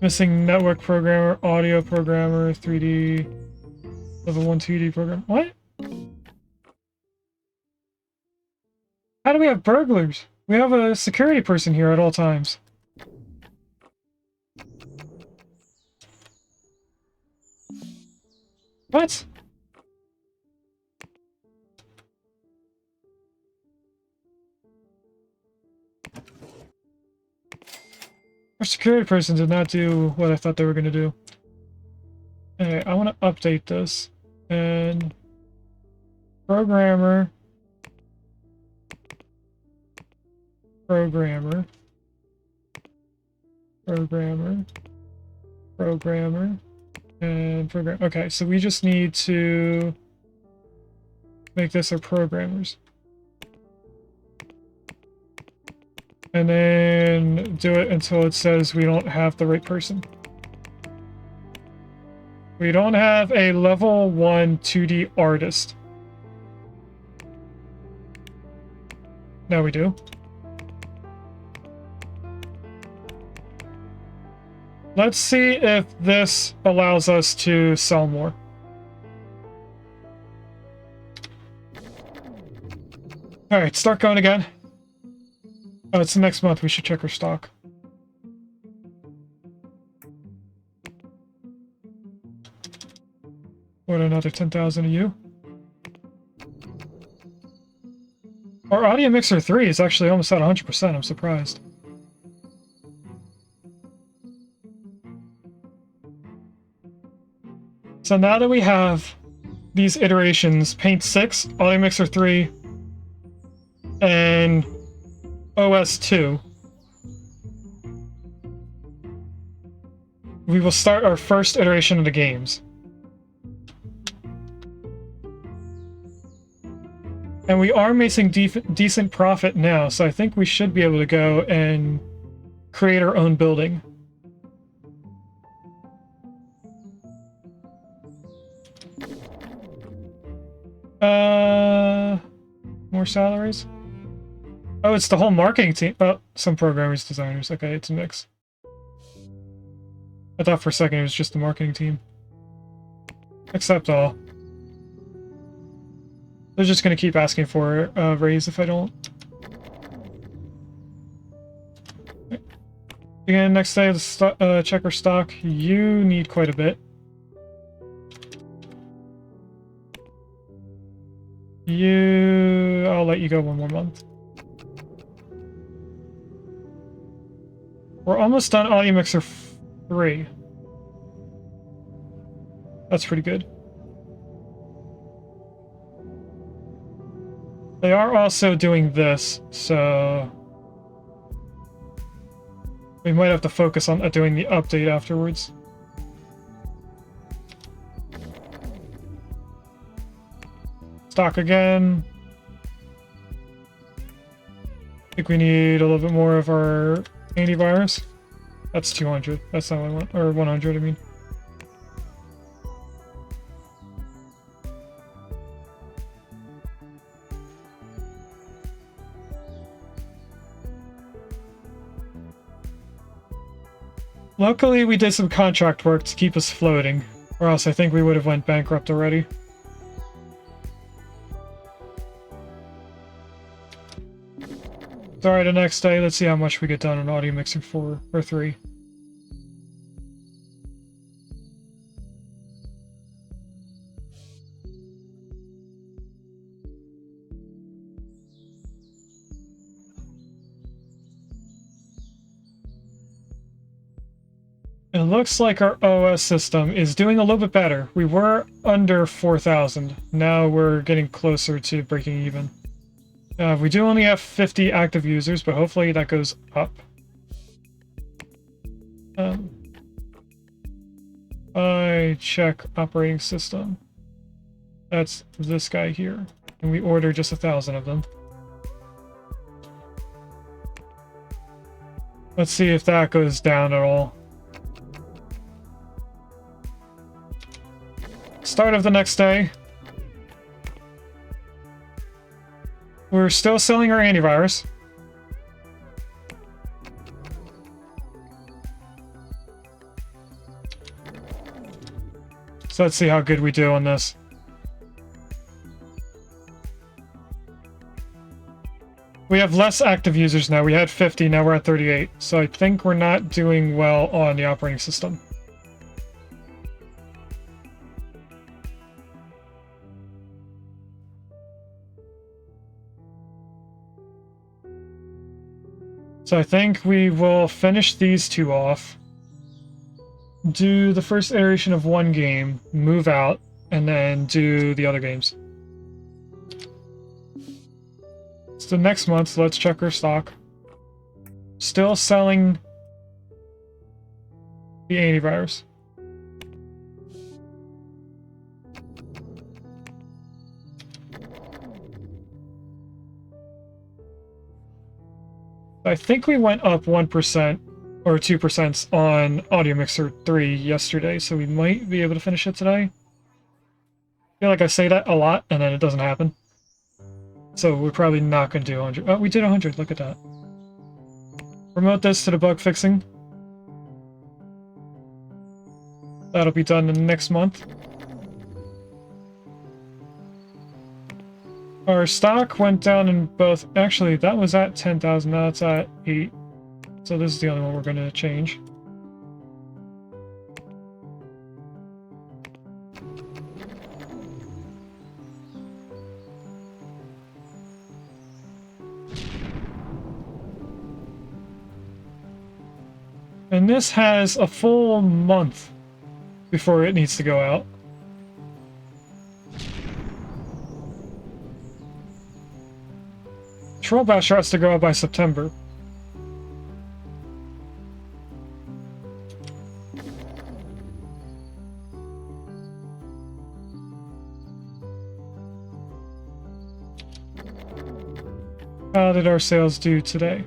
Speaker 1: Missing network programmer, audio programmer, 3D, level 1 2D program. What? How do we have burglars? We have a security person here at all times. What? Our security person did not do what I thought they were going to do. Okay, I want to update this. And programmer. Programmer. Programmer. Programmer. And program. Okay, so we just need to make this our programmers. And then do it until it says we don't have the right person. We don't have a level 1 2D artist. Now we do. Let's see if this allows us to sell more. Alright, start going again. Oh, it's next month. We should check our stock. What, another 10,000 of you? Our Audio Mixer 3 is actually almost at 100%. I'm surprised. So now that we have these iterations, Paint 6, Audio Mixer 3, and OS 2, we will start our first iteration of the games. And we are making decent profit now, so I think we should be able to go and create our own building. More salaries? Oh, it's the whole marketing team. Oh, some programmers, designers. Okay, it's a mix. I thought for a second it was just the marketing team. Accept all. They're just going to keep asking for a raise if I don't. Again, next day, check our stock. You need quite a bit. I'll let you go one more month. We're almost done Audio Mixer 3. That's pretty good. They are also doing this, so we might have to focus on doing the update afterwards. Stock again. I think we need a little bit more of our antivirus. That's 200. That's not what I want. Or 100, I mean. Luckily, we did some contract work to keep us floating, or else I think we would have went bankrupt already. Sorry, the next day, let's see how much we get done on Audio Mixer 4 or 3. It looks like our OS system is doing a little bit better. We were under 4,000. Now we're getting closer to breaking even. We do only have 50 active users, but hopefully that goes up. I check operating system. That's this guy here. And we order just 1,000 of them. Let's see if that goes down at all. Start of the next day. We're still selling our antivirus. So let's see how good we do on this. We have less active users now. We had 50, now we're at 38. So I think we're not doing well on the operating system. So I think we will finish these two off, do the first iteration of one game, move out, and then do the other games. So next month, let's check our stock. Still selling the antivirus. I think we went up 1% or 2% on Audio Mixer 3 yesterday, so we might be able to finish it today. I feel like I say that a lot, and then it doesn't happen. So we're probably not going to do 100. Oh, we did 100. Look at that. Promote this to the bug fixing. That'll be done in the next month. Our stock went down in both. Actually, that was at 10,000. Now it's at 8. So this is the only one we're going to change. And this has a full month before it needs to go out. Troll Basher has to go out by September. How did our sales do today?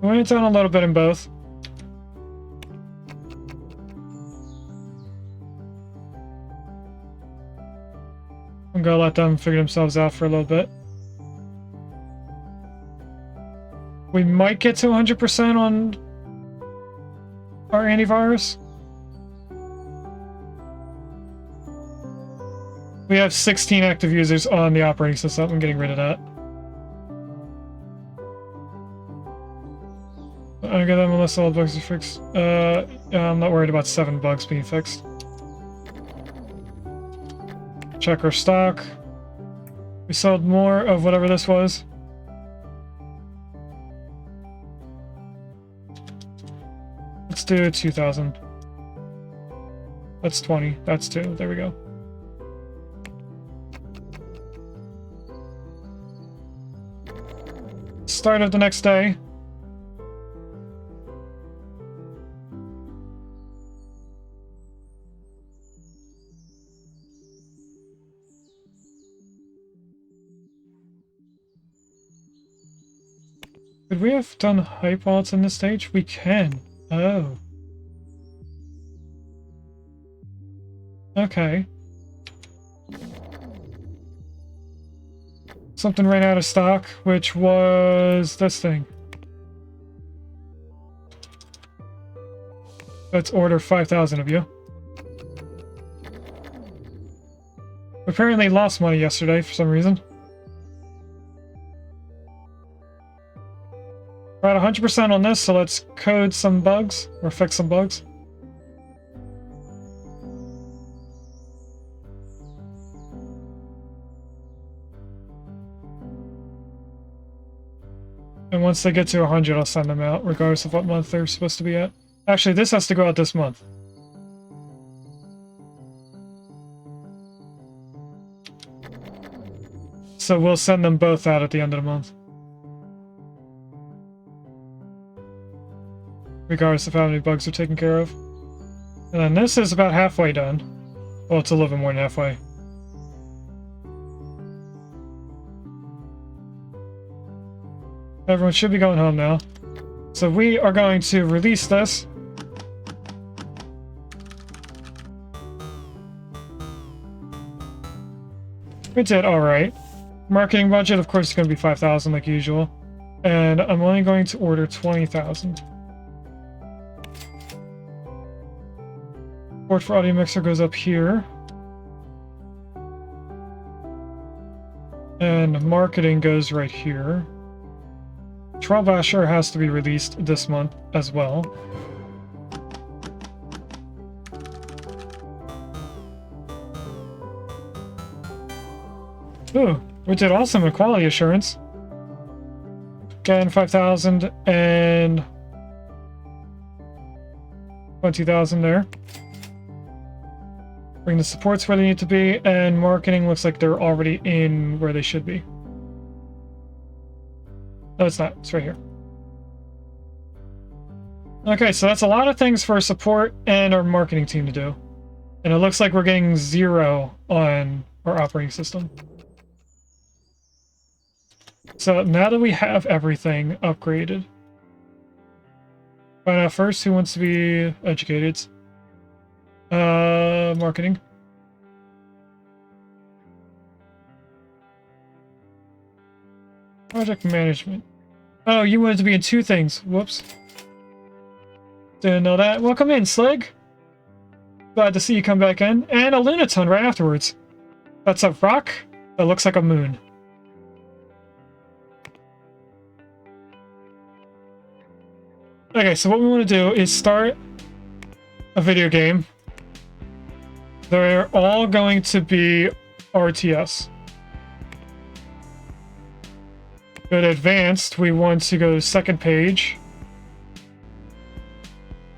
Speaker 1: We went down a little bit in both. I'm gonna let them figure themselves out for a little bit. We might get to 100% on our antivirus. We have 16 active users on the operating system. I'm getting rid of that. I got them unless all bugs are fixed. I'm not worried about 7 bugs being fixed. Check our stock. We sold more of whatever this was. Let's do 2,000. That's 20. That's 2. There we go. Start of the next day. Could we have done hype while it's in this stage? We can. Oh. Okay. Something ran out of stock, which was this thing. Let's order 5,000 of you. Apparently lost money yesterday for some reason. We're at 100% on this, so let's code some bugs, or fix some bugs. And once they get to 100, I'll send them out, regardless of what month they're supposed to be at. Actually, this has to go out this month. So we'll send them both out at the end of the month. regardless of how many bugs are taken care of. And then this is about halfway done. Well, it's a little bit more than halfway. Everyone should be going home now. So we are going to release this. We did alright. Marketing budget, of course, is going to be 5,000 like usual. And I'm only going to order 20,000. Support for audio mixer goes up here. And marketing goes right here. Trial Basher has to be released this month as well. Ooh, we did awesome with quality assurance. Again, 5,000 and 20,000 there. Bring the supports where they need to be, and marketing looks like they're already in where they should be. No, it's not. It's right here. Okay, so that's a lot of things for support and our marketing team to do. And it looks like we're getting 0 on our operating system. So now that we have everything upgraded, find out first who wants to be educated. Marketing. Project management. Oh, you wanted to be in 2 things. Whoops. Didn't know that. Welcome in, Slig. Glad to see you come back in. And a Lunatone right afterwards. That's a rock that looks like a moon. Okay, so what we want to do is start a video game. They're all going to be RTS. Go to advanced, we want to go to second page.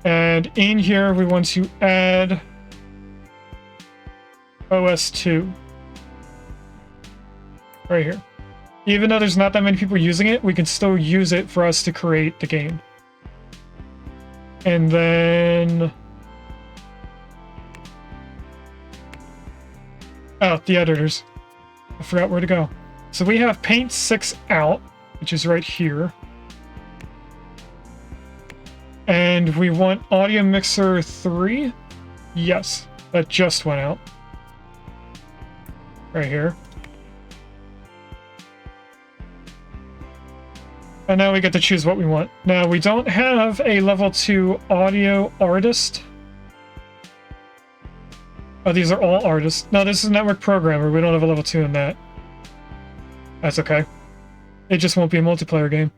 Speaker 1: And in here, we want to add OS2. Right here. Even though there's not that many people using it, we can still use it for us to create the game. And then... oh, the editors. I forgot where to go. So we have Paint 6 out, which is right here. And we want Audio Mixer 3. Yes, that just went out. Right here. And now we get to choose what we want. Now, we don't have a level 2 audio artist. Oh, these are all artists. No, this is network programmer. We don't have a level 2 in that. That's okay. It just won't be a multiplayer game.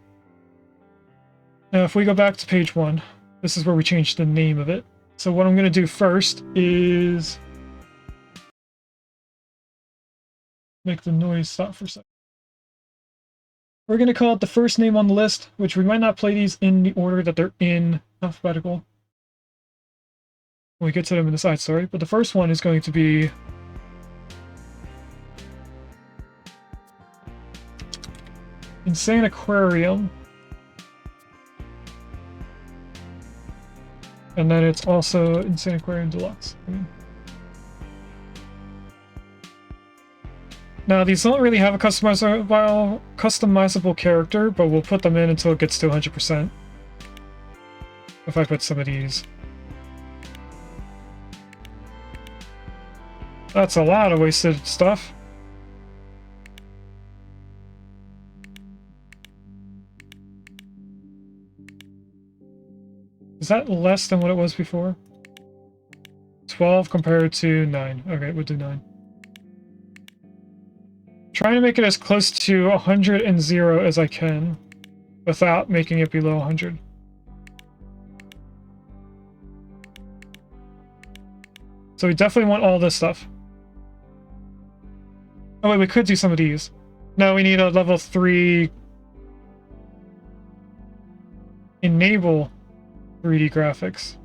Speaker 1: Now, if we go back to page 1, this is where we changed the name of it. So what I'm going to do first is make the noise stop for a second. We're going to call it the first name on the list, which we might not play these in the order that they're in alphabetical when we get to them in the side story. But the first one is going to be Insane Aquarium. And then it's also Insane Aquarium Deluxe. Now, these don't really have a customizable character, but we'll put them in until it gets to 100%. If I put some of these. That's a lot of wasted stuff. Is that less than what it was before? 12 compared to 9. Okay, we'll do 9. Trying to make it as close to 100 and 0 as I can without making it below 100. So we definitely want all this stuff. Oh wait, we could do some of these. No, we need a level 3 enable 3D graphics.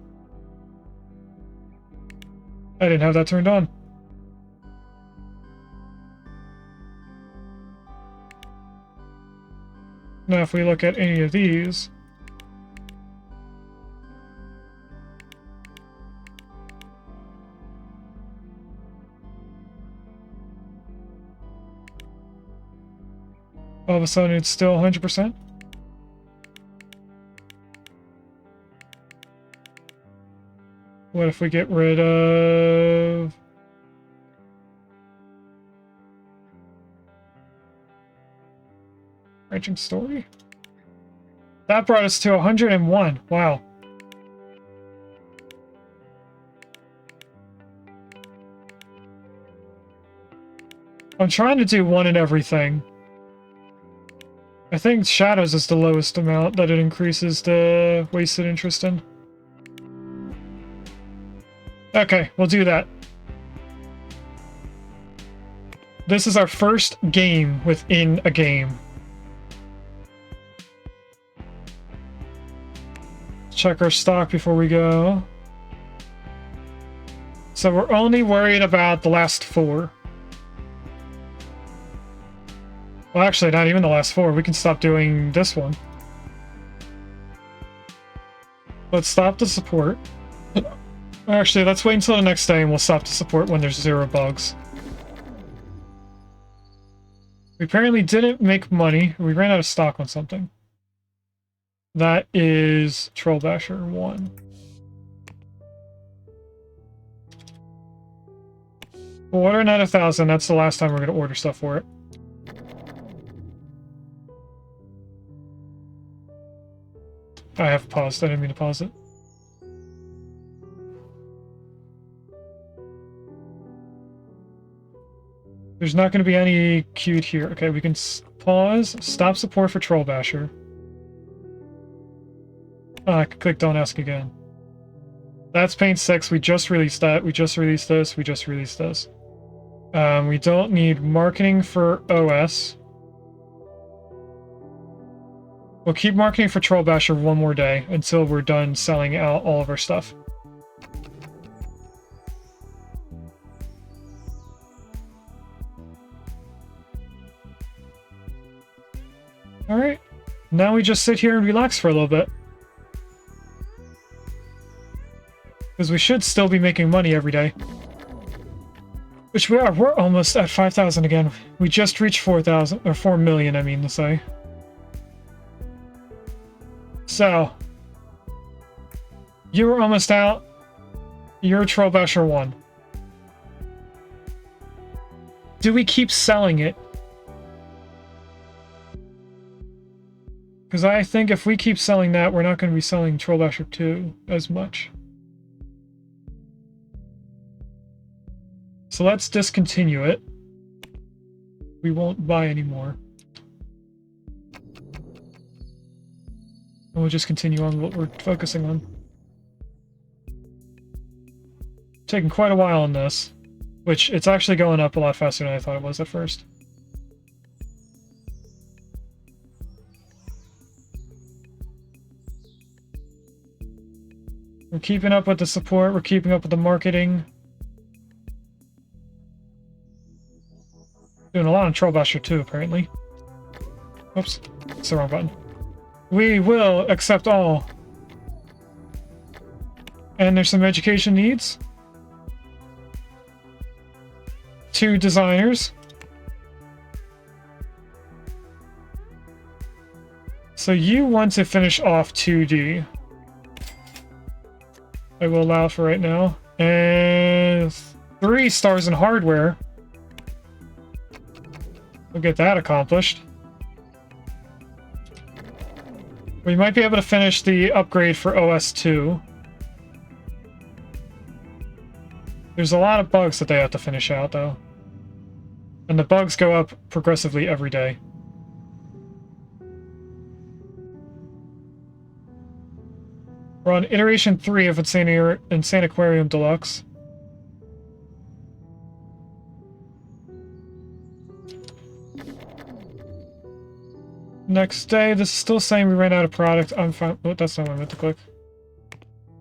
Speaker 1: I didn't have that turned on. Now if we look at any of these, All of a sudden it's still 100%. What if we get rid of... Branching story? That brought us to 101. Wow. I'm trying to do one in everything. I think Shadows is the lowest amount that it increases the wasted interest in. Okay, we'll do that. This is our first game within a game. Check our stock before we go. So we're only worried about the last 4. Well, actually, not even the last 4. We can stop doing this one. Let's stop the support. Actually, let's wait until the next day and we'll stop the support when there's 0 bugs. We apparently didn't make money. We ran out of stock on something. That is Troll Basher 1. We'll order another 1,000. That's the last time we're going to order stuff for it. I have paused. I didn't mean to pause it. There's not going to be any queued here. Okay, we can pause. Stop support for Troll Basher. I can click Don't Ask Again. That's Paint 6. We just released that. We just released this. We just released this. We don't need marketing for OS. We'll keep marketing for Troll Basher one more day until we're done selling out all of our stuff. Alright. Now we just sit here and relax for a little bit. Because we should still be making money every day. Which we are. We're almost at 5,000 again. We just reached 4,000, or 4 million, I mean to say. So, you were almost out. You're Troll Basher 1. Do we keep selling it? Because I think if we keep selling that, we're not going to be selling Troll Basher 2 as much. So let's discontinue it. We won't buy anymore. And we'll just continue on what we're focusing on. Taking quite a while on this, which it's actually going up a lot faster than I thought it was at first. We're keeping up with the support, we're keeping up with the marketing. Doing a lot on Troll Basher too, apparently. Oops, it's the wrong button. We will accept all. And there's some education needs. 2 designers. So you want to finish off 2D. I will allow for right now. And 3 stars in hardware. We'll get that accomplished. We might be able to finish the upgrade for OS 2. There's a lot of bugs that they have to finish out, though. And the bugs go up progressively every day. We're on iteration 3 of Insane Aquarium Deluxe. Next day, this is still saying we ran out of product. I'm fine. Oh, that's not what I meant to click.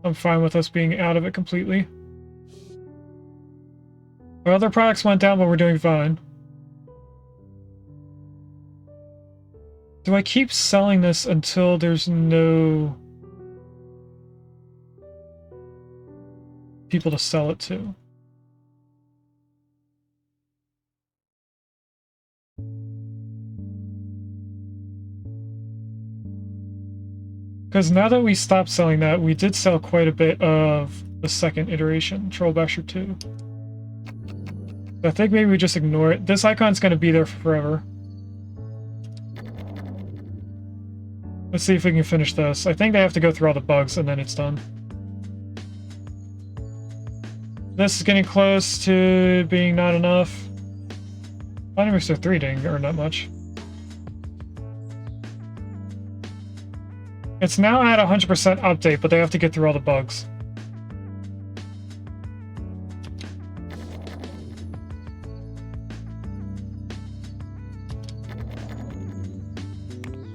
Speaker 1: I'm fine with us being out of it completely. Our other products went down, but we're doing fine. Do I keep selling this until there's no people to sell it to? Because now that we stopped selling that, we did sell quite a bit of the second iteration, Trollbasher 2. I think maybe we just ignore it. This icon's going to be there forever. Let's see if we can finish this. I think they have to go through all the bugs and then it's done. This is getting close to being not enough. Binding Mixer 3 didn't earn that much. It's now at 100% update, but they have to get through all the bugs.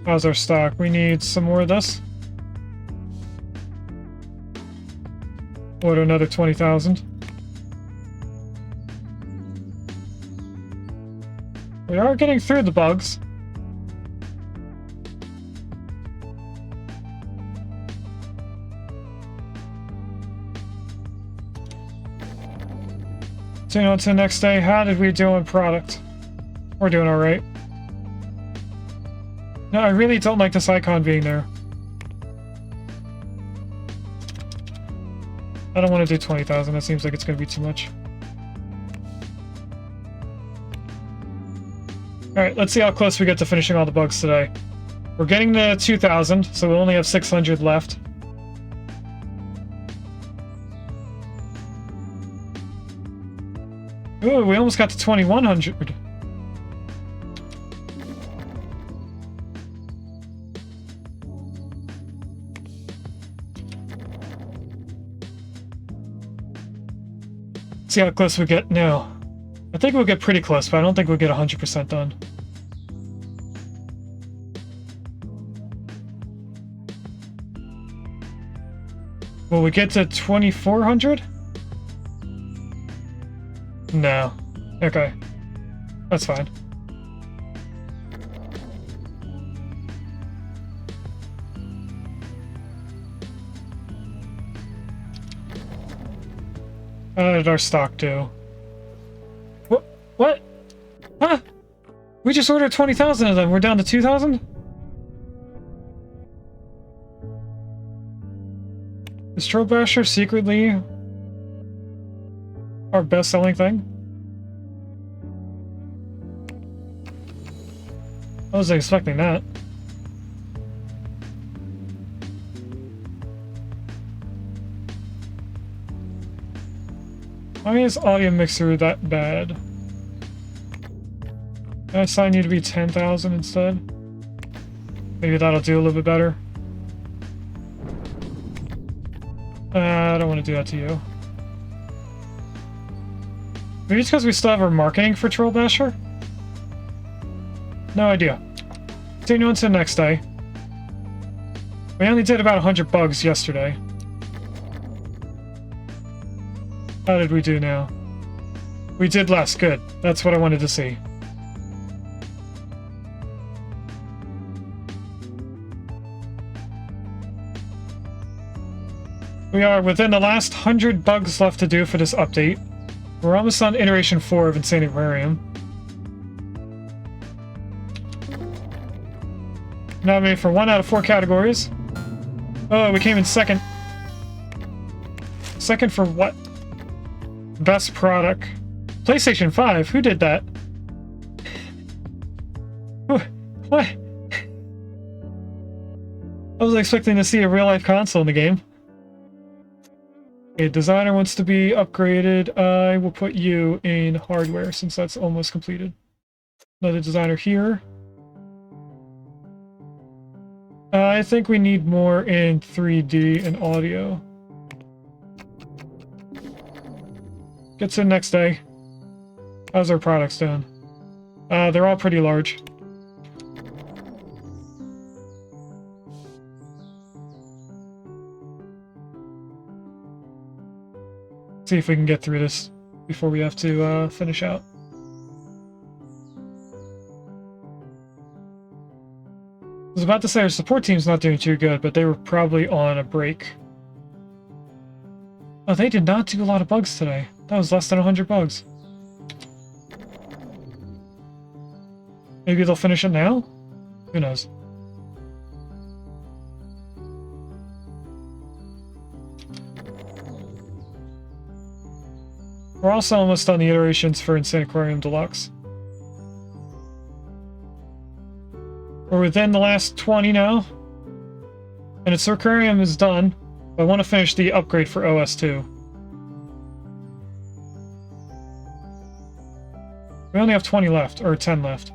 Speaker 1: How's our stock? We need some more of this. Order another 20,000. We are getting through the bugs. So, on to the next day. How did we do on product? We're doing alright. No, I really don't like this icon being there. I don't want to do 20,000. That seems like it's going to be too much. Alright, let's see how close we get to finishing all the bugs today. We're getting to 2,000, so we only have 600 left. Ooh, we almost got to 2,100. See how close we get now. I think we'll get pretty close, but I don't think we'll get 100% done. Will we get to 2,400? No. Okay. That's fine. How did our stock do? What? Huh? We just ordered 20,000 of them. We're down to 2,000? Is Trollbasher secretly our best-selling thing? I wasn't expecting that. Why is Audio Mixer that bad? Can I assign you to be 10,000 instead? Maybe that'll do a little bit better. I don't want to do that to you. Maybe it's because we still have our marketing for Trollbasher? No idea. Continue on to the next day. We only did about 100 bugs yesterday. How did we do now? We did less. Good. That's what I wanted to see. We are within the last 100 bugs left to do for this update. We're almost on iteration 4 of Insane Aquarium. Nominated for 1 out of 4 categories. Oh, we came in second. Second for what? Best product. PlayStation 5? Who did that? What? I was expecting to see a real-life console in the game. A designer wants to be upgraded. I will put you in hardware since that's almost completed. Another designer here. I think we need more in 3D and audio. Get to the next day. How's our products doing? They're all pretty large. See if we can get through this before we have to finish out. I was about to say our support team's not doing too good, but they were probably on a break. Oh, they did not do a lot of bugs today. That was less than 100 bugs. Maybe they'll finish it now? Who knows? We're also almost done the iterations for Insaniquarium Deluxe. We're within the last 20 now. And its Aquarium is done. But I want to finish the upgrade for OS2. We only have 20 left, or 10 left.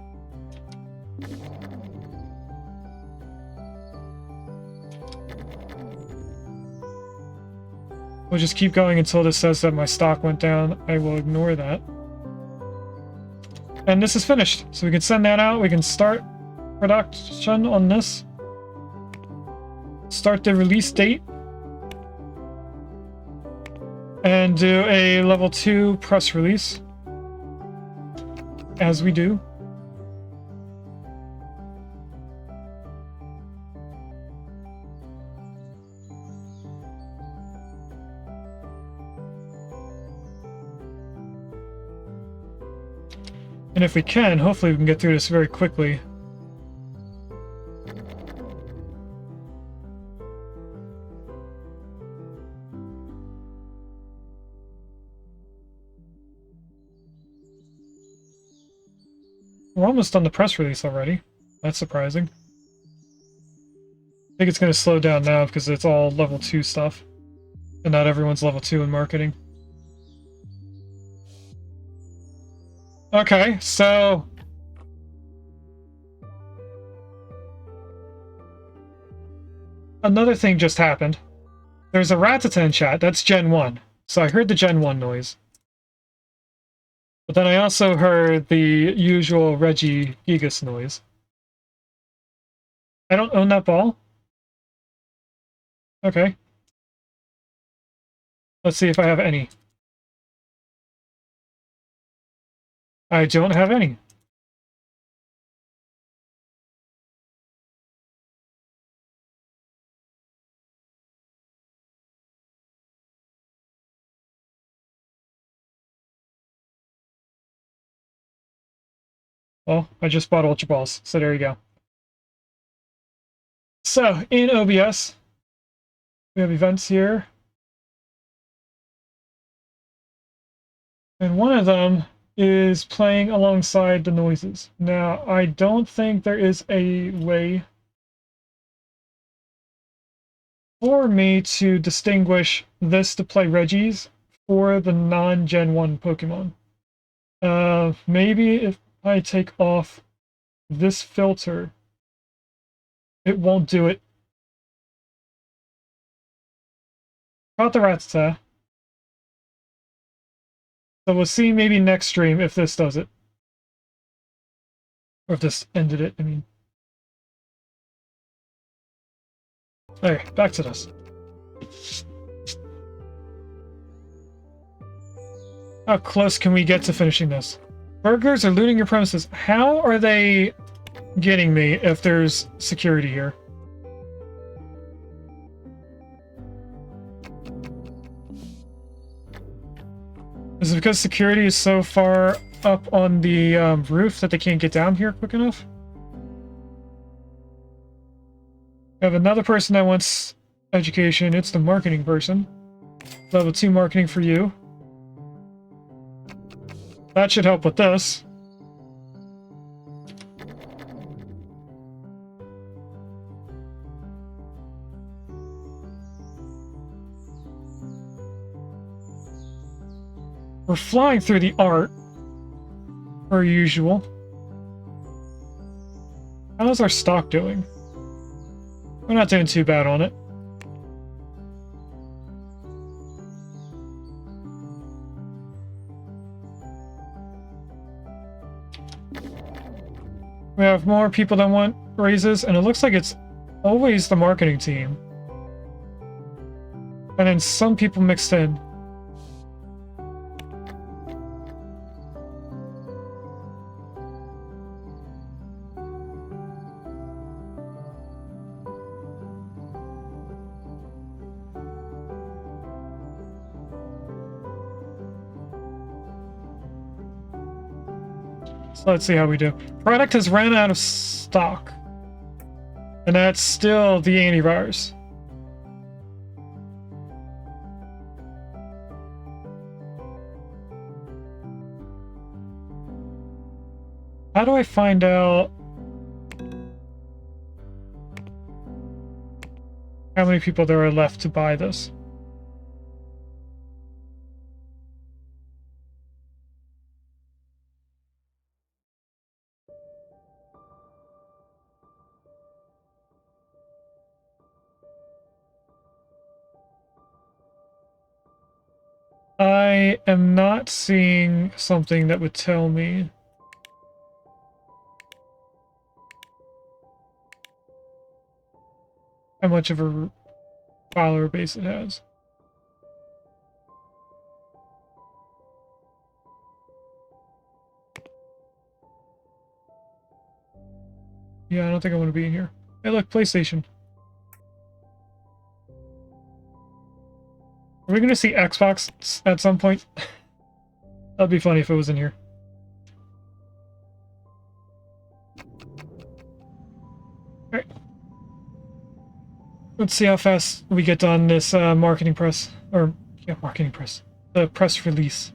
Speaker 1: We'll just keep going until this says that my stock went down. I will ignore that. And this is finished. So we can send that out. We can start production on this. Start the release date. And do a level 2 press release. As we do. And if we can, hopefully we can get through this very quickly. We're almost done the press release already. That's surprising. I think it's going to slow down now because it's all level 2 stuff. And not everyone's level 2 in marketing. Okay, so... another thing just happened. There's a Rattata in chat. That's Gen 1. So I heard the Gen 1 noise. But then I also heard the usual Regigigas noise. I don't own that ball. Okay. Let's see if I have any. I don't have any. Well, I just bought Ultra Balls, so there you go. So, in OBS, we have events here. And one of them is playing alongside the noises. Now, I don't think there is a way for me to distinguish this to play Regis for the non-Gen 1 Pokemon. Maybe if I take off this filter, it won't do it. Caught the Rattata. So we'll see maybe next stream if this does it. Or if this ended it, I mean. Okay, back to this. How close can we get to finishing this? Burglars are looting your premises. How are they getting me if there's security here? Is it because security is so far up on the roof that they can't get down here quick enough? I have another person that wants education. It's the marketing person. Level 2 marketing for you. That should help with this. We're flying through the art, per usual. How's our stock doing? We're not doing too bad on it. We have more people that want raises, and it looks like it's always the marketing team. And then some people mixed in. So let's see how we do. Product has ran out of stock. And that's still the antivirus. How do I find out how many people there are left to buy this? I am not seeing something that would tell me. How much of a follower base it has. Yeah, I don't think I want to be in here. Hey, look, PlayStation. Are we going to see Xbox at some point? That'd be funny if it was in here. Alright. Let's see how fast we get done this marketing press. Or, yeah, marketing press. The press release.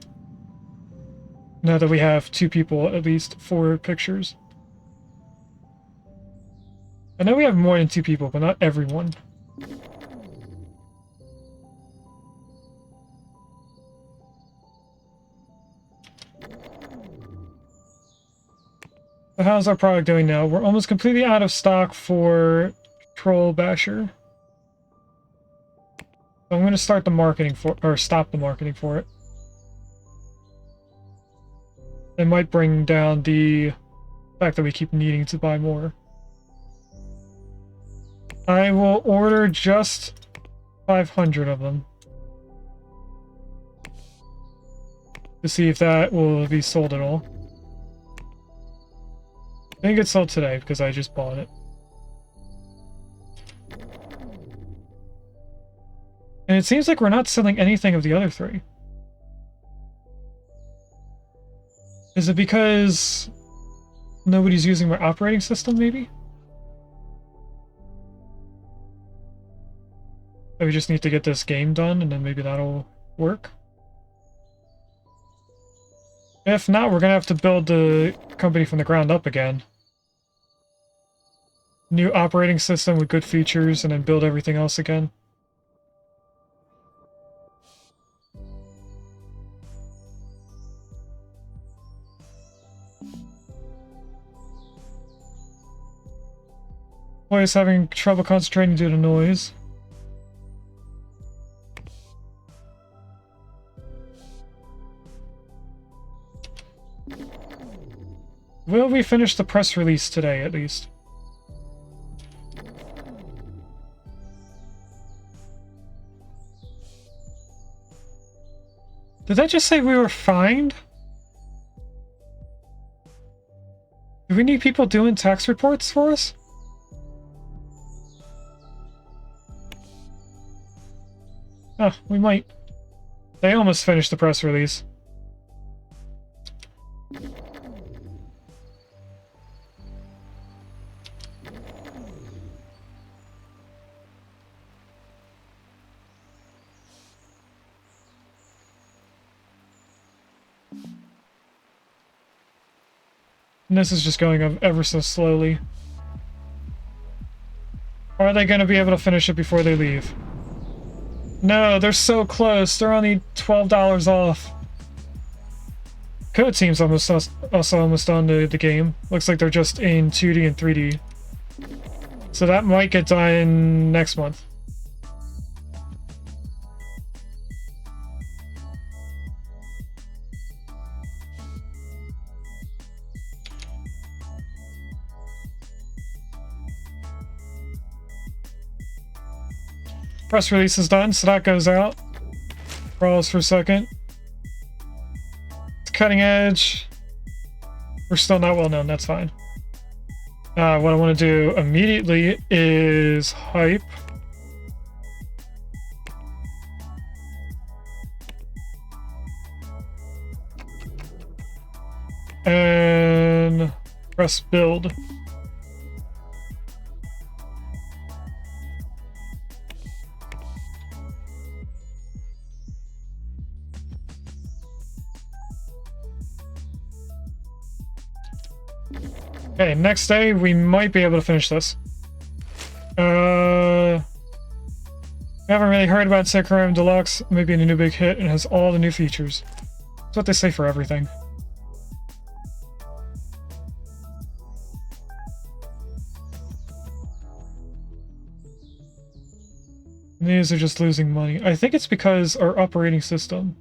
Speaker 1: Now that we have 2 people, at least, for pictures. I know we have more than 2 people, but not everyone. So how's our product doing now? We're almost completely out of stock for Troll Basher. So I'm going to start the marketing for, or stop the marketing for it. It might bring down the fact that we keep needing to buy more. I will order just 500 of them. To see if that will be sold at all. I think it's sold today because I just bought it. And it seems like we're not selling anything of the other 3. Is it because nobody's using my operating system, maybe? So we just need to get this game done and then maybe that'll work? If not, we're gonna have to build the company from the ground up again. New operating system with good features and then build everything else again. Boy is having trouble concentrating due to noise. Will we finish the press release today, at least? Did that just say we were fined? Do we need people doing tax reports for us? Oh, we might. They almost finished the press release. And this is just going up ever so slowly. Are they going to be able to finish it before they leave? No, they're so close. They're only $12 off. Code Team's also almost done the game. Looks like they're just in 2D and 3D. So that might get done next month. Press release is done, so that goes out. Pause for a second. It's cutting edge. We're still not well known, that's fine. What I want to do immediately is hype. And press build. Okay, next day we might be able to finish this. We haven't really heard about Sekiro Deluxe, maybe a new big hit, and has all the new features. That's what they say for everything. These are just losing money. I think it's because our operating system.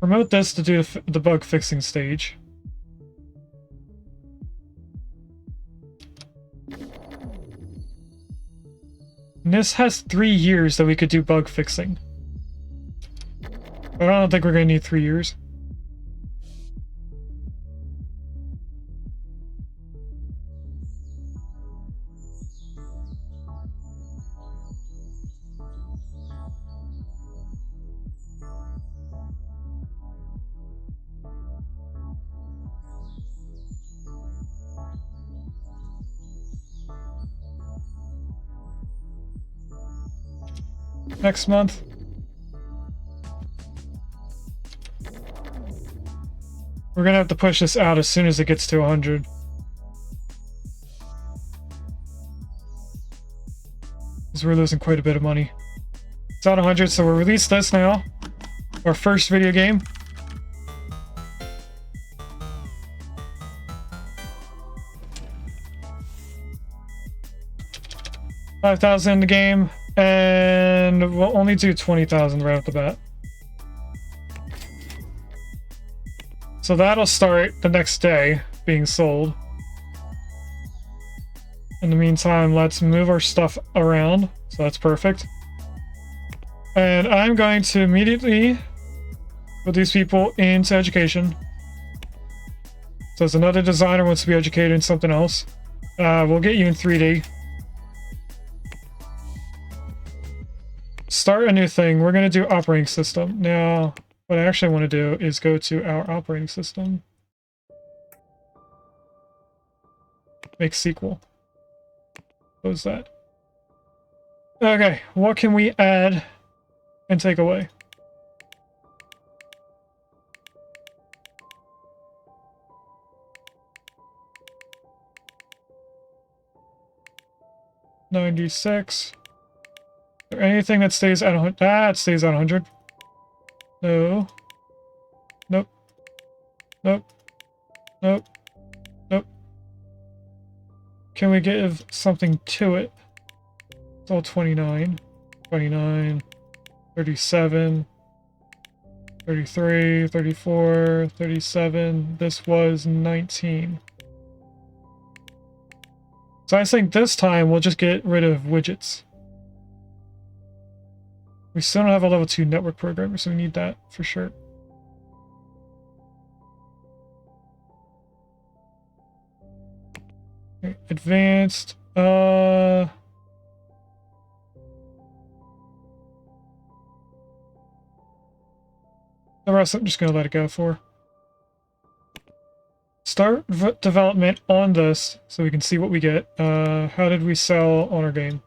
Speaker 1: Promote this to do the bug fixing stage. And this has 3 years that we could do bug fixing. But I don't think we're going to need 3 years. Next month. We're gonna have to push this out as soon as it gets to 100. Because we're losing quite a bit of money. It's at 100, so we'll release this now. Our first video game. $5,000 in the game. And we'll only do 20,000 right off the bat. So that'll start the next day being sold. In the meantime, let's move our stuff around. So that's perfect. And I'm going to immediately put these people into education. So as another designer wants to be educated in something else, we'll get you in 3D. Start a new thing. We're going to do operating system. Now, what I actually want to do is go to our operating system. Make sequel. Close that. Okay, what can we add and take away? $96. Anything that stays at 100? Ah, it stays at 100. No. Nope. Nope. Nope. Nope. Can we give something to it? It's all 29. 29. 37. 33. 34. 37. This was 19. So I think this time we'll just get rid of widgets. We still don't have a level 2 network programmer, so we need that for sure. Okay, advanced. The rest I'm just going to let it go for. Start development on this so we can see what we get. How did we sell on our game?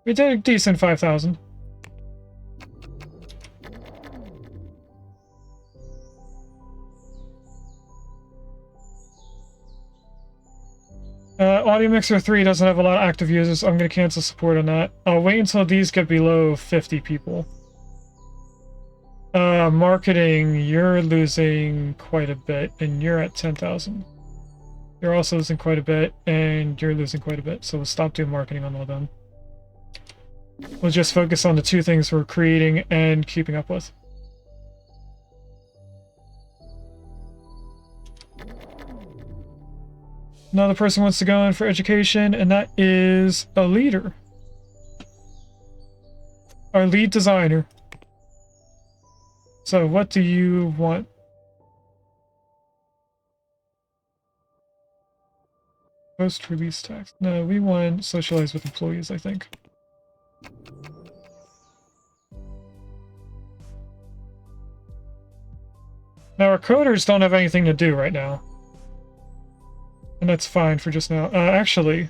Speaker 1: We did a decent 5,000. Audio Mixer 3 doesn't have a lot of active users, so I'm going to cancel support on that. I'll wait until these get below 50 people. Marketing, you're losing quite a bit, and you're at 10,000. You're also losing quite a bit, and you're losing quite a bit, so we'll stop doing marketing on all of them. We'll just focus on the 2 things we're creating and keeping up with. Another person wants to go in for education, and that is a leader. Our lead designer. So what do you want? Post-release tax. No, we want socialize with employees, I think. Now our coders don't have anything to do right now. And that's fine for just now. Actually,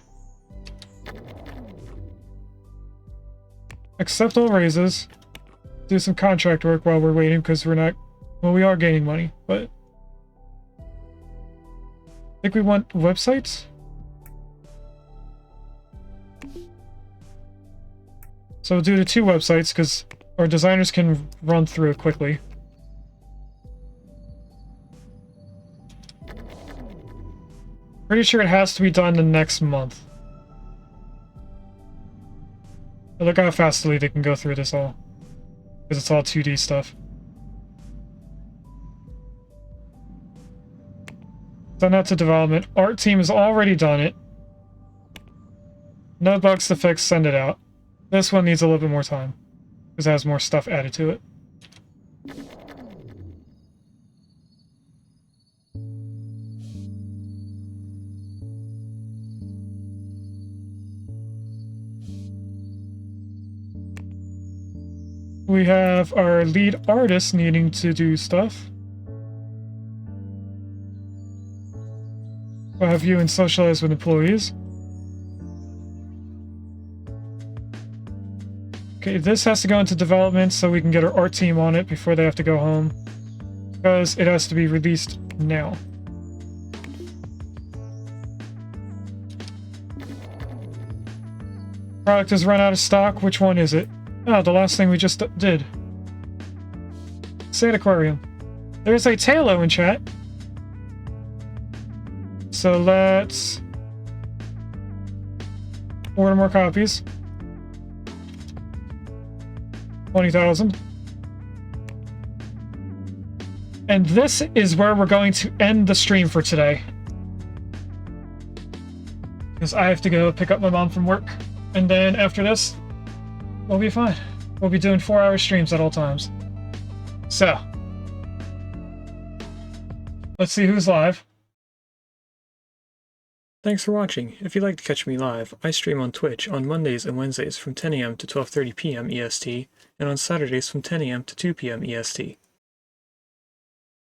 Speaker 1: accept all raises. do some contract work while we're waiting because we're not. Well, we are gaining money, but I think we want websites. So we'll do the 2 websites because our designers can run through it quickly. Pretty sure it has to be done the next month. But look how fastly they can go through this all. Because it's all 2D stuff. Done that to development. Art team has already done it. No bugs to fix, send it out. This one needs a little bit more time. Because it has more stuff added to it. We have our lead artist needing to do stuff. We'll have you and socialize with employees. Okay, this has to go into development so we can get our art team on it before they have to go home. Because it has to be released now. Product has run out of stock. Which one is it? Oh, the last thing we just did. Sand Aquarium. There's a Talo in chat. So let's order more copies. 20,000. And this is where we're going to end the stream for today. Because I have to go pick up my mom from work. And then after this, we'll be fine. We'll be doing 4-hour streams at all times. So, let's see who's live. Thanks for watching. If you'd like to catch me live, I stream on Twitch on Mondays and Wednesdays from 10 AM to 12:30 PM EST, and on Saturdays from 10 AM to 2 PM EST.